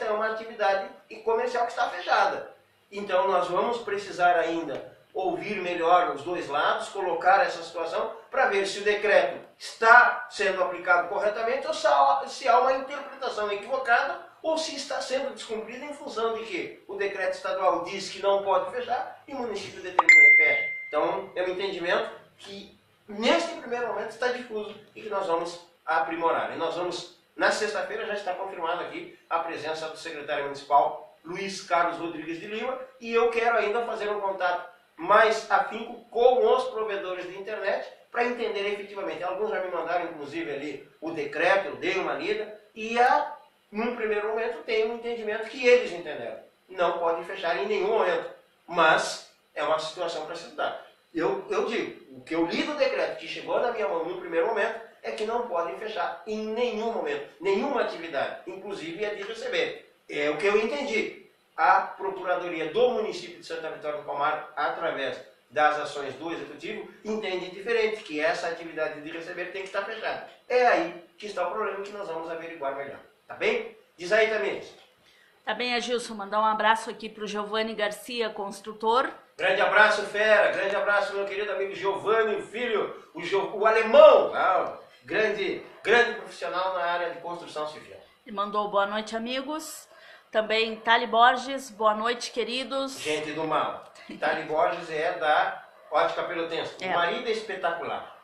é uma atividade comercial que está fechada. Então nós vamos precisar ainda ouvir melhor os dois lados, colocar essa situação para ver se o decreto está sendo aplicado corretamente ou se há uma interpretação equivocada ou se está sendo descumprido em função de que o decreto estadual diz que não pode fechar e o município determina que fecha. Então é um entendimento que neste primeiro momento está difuso e que nós vamos aprimorar. E nós vamos, na sexta-feira já está confirmada aqui a presença do secretário municipal Luiz Carlos Rodrigues de Lima, e eu quero ainda fazer um contato mais afinco com os provedores de internet para entender efetivamente. Alguns já me mandaram, inclusive, ali o decreto, eu dei uma lida, e num primeiro momento tem um entendimento que eles entenderam. Não pode fechar em nenhum momento, mas é uma situação para se estudar. Eu digo, o que eu li do decreto que chegou na minha mão no primeiro momento é que não podem fechar em nenhum momento, nenhuma atividade, inclusive a de receber. É o que eu entendi. A Procuradoria do município de Santa Vitória do Palmar, através das ações do Executivo, entende diferente, que essa atividade de receber tem que estar fechada. É aí que está o problema que nós vamos averiguar melhor. Tá bem? Diz aí, Tamires. Tá bem, Agilson, mandar um abraço aqui para o Giovanni Garcia, construtor. Grande abraço, fera. Grande abraço, meu querido amigo Giovanni, o filho, o alemão. Grande profissional na área de construção civil. Ele mandou boa noite, amigos. Também Tali Borges, boa noite, queridos. Gente do mal. Tali Borges é da Ótica Pelotense. O marido é espetacular.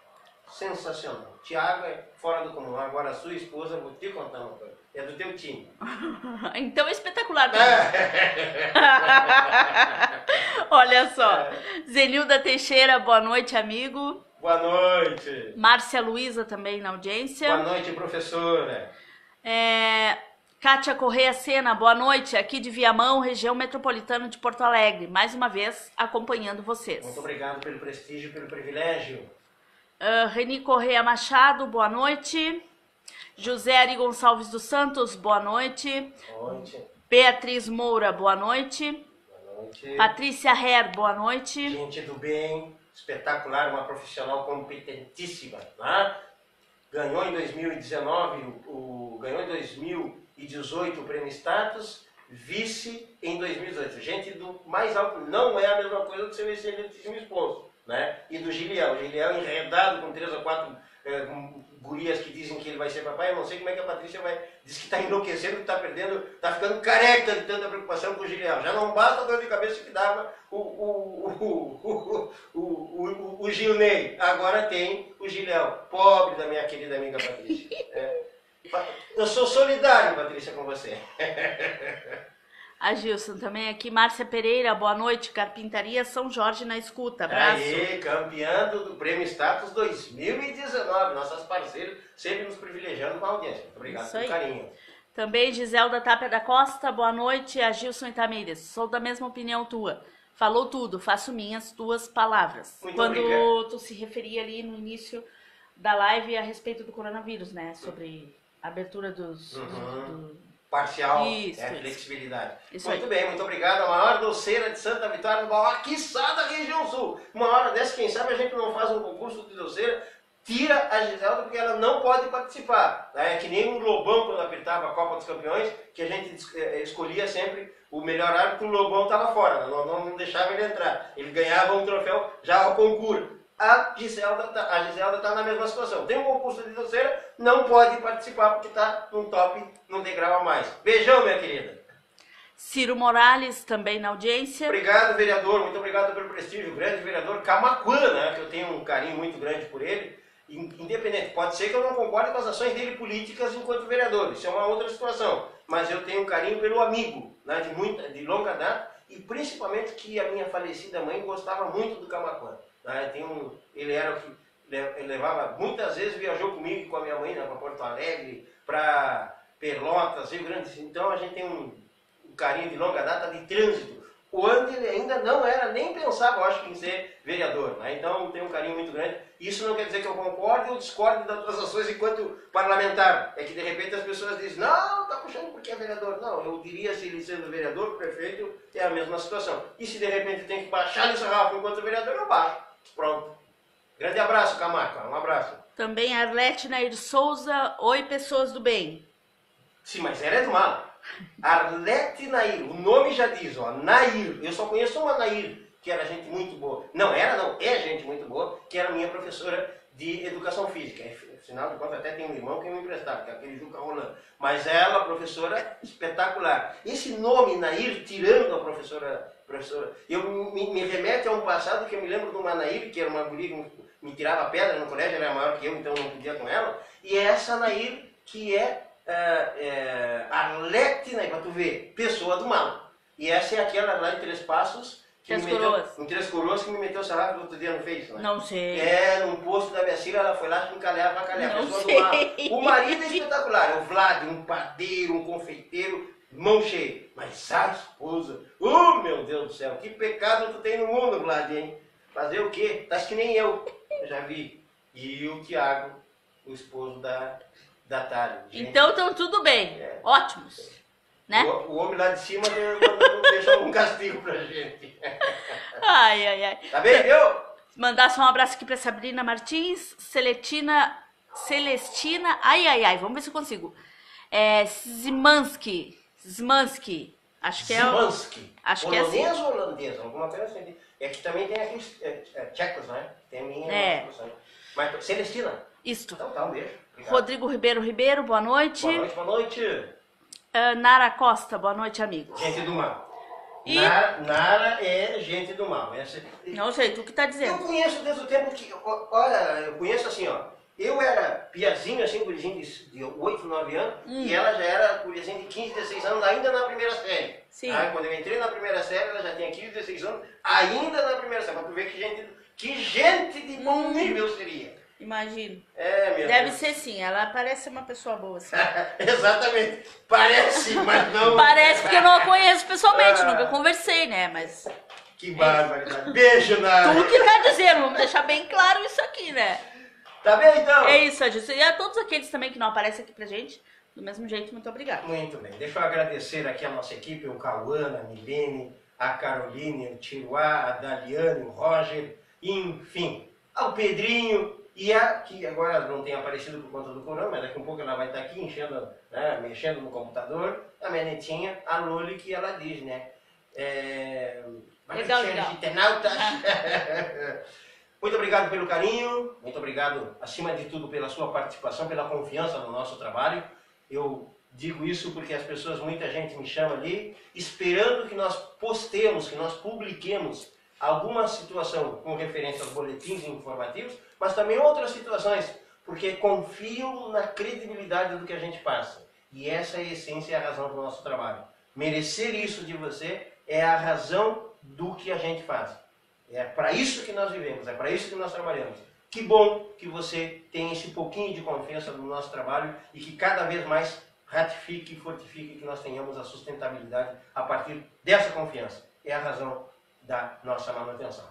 Sensacional. Tiago é fora do comum. Agora a sua esposa, vou te contar uma coisa. É do teu time. Então é espetacular também. Olha só. Zenilda Teixeira, boa noite, amigo. Boa noite. Márcia Luiza também na audiência. Boa noite, professora. Kátia Correia Sena, boa noite. Aqui de Viamão, região metropolitana de Porto Alegre. Mais uma vez, acompanhando vocês. Muito obrigado pelo prestígio e pelo privilégio. Reni Correia Machado, boa noite. José Ari Gonçalves dos Santos, boa noite. Boa noite. Beatriz Moura, boa noite. Boa noite. Patrícia Herr, boa noite. Gente do bem, espetacular, uma profissional competentíssima. Né? Ganhou em 2019, ganhou em 2018 o Prêmio Status, vice em 2018. Gente do mais alto, não é a mesma coisa do seu excelentíssimo esposo. Né? E do Giliel. O Giliel enredado com 3 ou 4 gurias que dizem que ele vai ser papai. Eu não sei como é que a Patrícia vai. Diz que está enlouquecendo, que está perdendo, está ficando careca de tanta preocupação com o Giliel. Já não basta a dor de cabeça que dava o Gilney. Agora tem o Giliel. Pobre da minha querida amiga Patrícia. Eu sou solidário, Patrícia, com você. A Gilson também aqui, Márcia Pereira, boa noite, Carpintaria São Jorge na escuta, abraço. Aí, campeã do Prêmio Status 2019, nossas parceiras, sempre nos privilegiando com a audiência. Muito obrigado pelo carinho. Também Giselda Tapia da Costa, boa noite, a Gilson Itamires, sou da mesma opinião tua. Falou tudo, faço minhas tuas palavras. Muito Quando obrigado. Tu se referia ali no início da live a respeito do coronavírus, né, sobre a abertura dos... Parcial, isso. Flexibilidade. Isso muito aí. bem, muito obrigado. A maior doceira de Santa Vitória do Palmar, quiçá da região sul. Uma hora dessa, quem sabe a gente não faz um concurso de doceira, tira a Giselda porque ela não pode participar. É que nem um Lobão quando apertava a Copa dos Campeões, que a gente escolhia sempre o melhor árbitro, o Lobão estava fora, não deixava ele entrar. Ele ganhava um troféu já ao concurso. A Giselda está na mesma situação. Tem um concurso de doceira, não pode participar porque está num degrau a mais. Beijão, minha querida. Ciro Morales, também na audiência. Obrigado, vereador. Muito obrigado pelo prestígio. O grande vereador Camaquã, né, que eu tenho um carinho muito grande por ele. Independente, pode ser que eu não concorde com as ações dele políticas enquanto vereador. Isso é uma outra situação. Mas eu tenho um carinho pelo amigo, né, de longa data. E principalmente que a minha falecida mãe gostava muito do Camaquã. Ele era o que ele levava, muitas vezes viajou comigo e com a minha mãe, né, para Porto Alegre, para Pelotas, Rio Grande do Sul. Então a gente tem um carinho de longa data de trânsito, onde ele ainda não era, nem pensava, eu acho, em ser vereador. Né? Então tem um carinho muito grande. Isso não quer dizer que eu concorde ou discorde das tuas ações enquanto parlamentar. É que de repente as pessoas dizem, não, está puxando porque é vereador. Não, eu diria, se ele sendo vereador, prefeito, é a mesma situação. E se de repente tem que baixar esse sarrafo enquanto vereador, eu baixo. Pronto. Grande abraço, Camaca. Um abraço. Também Arlete Nair Souza. Oi, pessoas do bem. Sim, mas ela é do mal. Arlete Nair. O nome já diz, ó. Nair. Eu só conheço uma Nair, que era gente muito boa. Não, é gente muito boa, que era minha professora de educação física. Afinal de contas, até tem um irmão que me emprestava, que é aquele Juca Rolando. Mas ela, professora espetacular. Esse nome, Nair, tirando a professora, eu me remete a um passado que eu me lembro de uma Nair, que era uma guria que me tirava pedra no colégio, ela era maior que eu, então eu não podia com ela. E é essa Nair que é Arlete Nair, para tu ver, pessoa do mal. E essa é aquela lá em Três Passos, que Três me meteu, Coroas. em Três Coroas, que me meteu sarrafo no outro dia no Face, né? Não sei. É, num posto da minha filha, ela foi lá chincalhar, avacalhar. Não A pessoa sei. do mal. O marido é espetacular, é o Vlad, um padeiro, um confeiteiro, mão cheia. Mas a esposa, meu Deus do céu, que pecado tu tem no mundo, Vlad, hein? Fazer o quê? Tá que nem eu já vi. E o Tiago, o esposo da Thalia. Então estão tudo bem. É. Ótimos. Né? O homem lá de cima não deixou um castigo pra gente. Ai, ai, ai. Tá bem, viu? Mandar só um abraço aqui pra Sabrina Martins, Celestina, ai, vamos ver se eu consigo. Zimansky, acho que é o... Zimansky. Acho que é assim. Polonês ou holandês? Alguma coisa assim. É que também tem aqui tchecos, né? Tem a minha. É. Mas, Celestina. Isto. Então tá, um beijo. Obrigado. Rodrigo Ribeiro, boa noite. Boa noite, boa noite. Nara Costa, boa noite, amigos. Gente do mal. E- Nara é gente do mal. Não sei, tu que tá Eu dizendo. conheço desde o tempo que. Olha, eu conheço assim, ó. Eu era piazinho, assim, gurizinho de 8, 9 anos, e ela já era gurizinho de 15, 16 anos, ainda na primeira série. Sim. Quando eu entrei na primeira série, ela já tinha 15, 16 anos, ainda na primeira série. Pra tu ver que gente de bom nível seria. Imagino. Meu Deve Deus. ser sim, ela parece uma pessoa boa, assim. Exatamente. Parece, mas não. Parece porque eu não a conheço pessoalmente, Ah. nunca conversei, né? Mas Que barbaridade. Beijo, Nara. tu que tá dizendo, vamos deixar bem claro isso aqui, né? Tá bem, então? É isso, Adilson. E a todos aqueles também que não aparecem aqui pra gente, do mesmo jeito, muito obrigada. Muito bem. Deixa eu agradecer aqui a nossa equipe, o Cauã, a Milene, a Caroline, o Tiruá, a Daliane, o Roger, enfim, ao Pedrinho e a que agora não tem aparecido por conta do corona, mas daqui a pouco ela vai estar aqui enchendo, né, mexendo no computador, a minha netinha, a Loli, que ela diz, né? Legal. Internautas. Muito obrigado pelo carinho, muito obrigado, acima de tudo, pela sua participação, pela confiança no nosso trabalho. Eu digo isso porque as pessoas, muita gente me chama ali, esperando que nós postemos, que nós publiquemos alguma situação com referência aos boletins informativos, mas também outras situações, porque confio na credibilidade do que a gente passa. E essa é a essência e a razão do nosso trabalho. Merecer isso de você é a razão do que a gente faz. É para isso que nós vivemos, é para isso que nós trabalhamos. Que bom que você tem esse pouquinho de confiança no nosso trabalho e que cada vez mais ratifique e fortifique que nós tenhamos a sustentabilidade a partir dessa confiança. É a razão da nossa manutenção.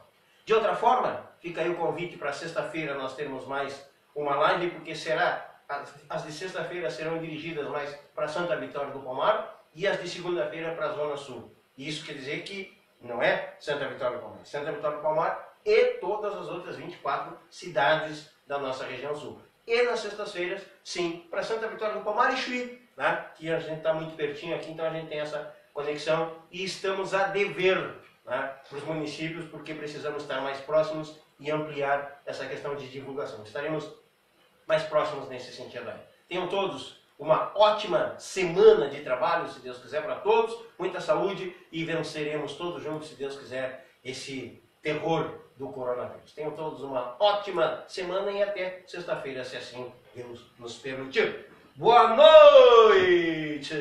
De outra forma, fica aí o convite para sexta-feira nós termos mais uma live, porque as de sexta-feira serão dirigidas mais para Santa Vitória do Palmar e as de segunda-feira para a Zona Sul. E isso quer dizer que não é Santa Vitória do Palmar, Santa Vitória do Palmar e todas as outras 24 cidades da nossa região sul. E nas sextas-feiras, sim, para Santa Vitória do Palmar e Chuí, né? Que a gente está muito pertinho aqui, então a gente tem essa conexão e estamos a dever, né, para os municípios, porque precisamos estar mais próximos e ampliar essa questão de divulgação. Estaremos mais próximos nesse sentido aí. Tenham todos uma ótima semana de trabalho, se Deus quiser, para todos, muita saúde e venceremos todos juntos, se Deus quiser, esse terror do coronavírus. Tenham todos uma ótima semana e até sexta-feira, se assim Deus nos permitir. Boa noite!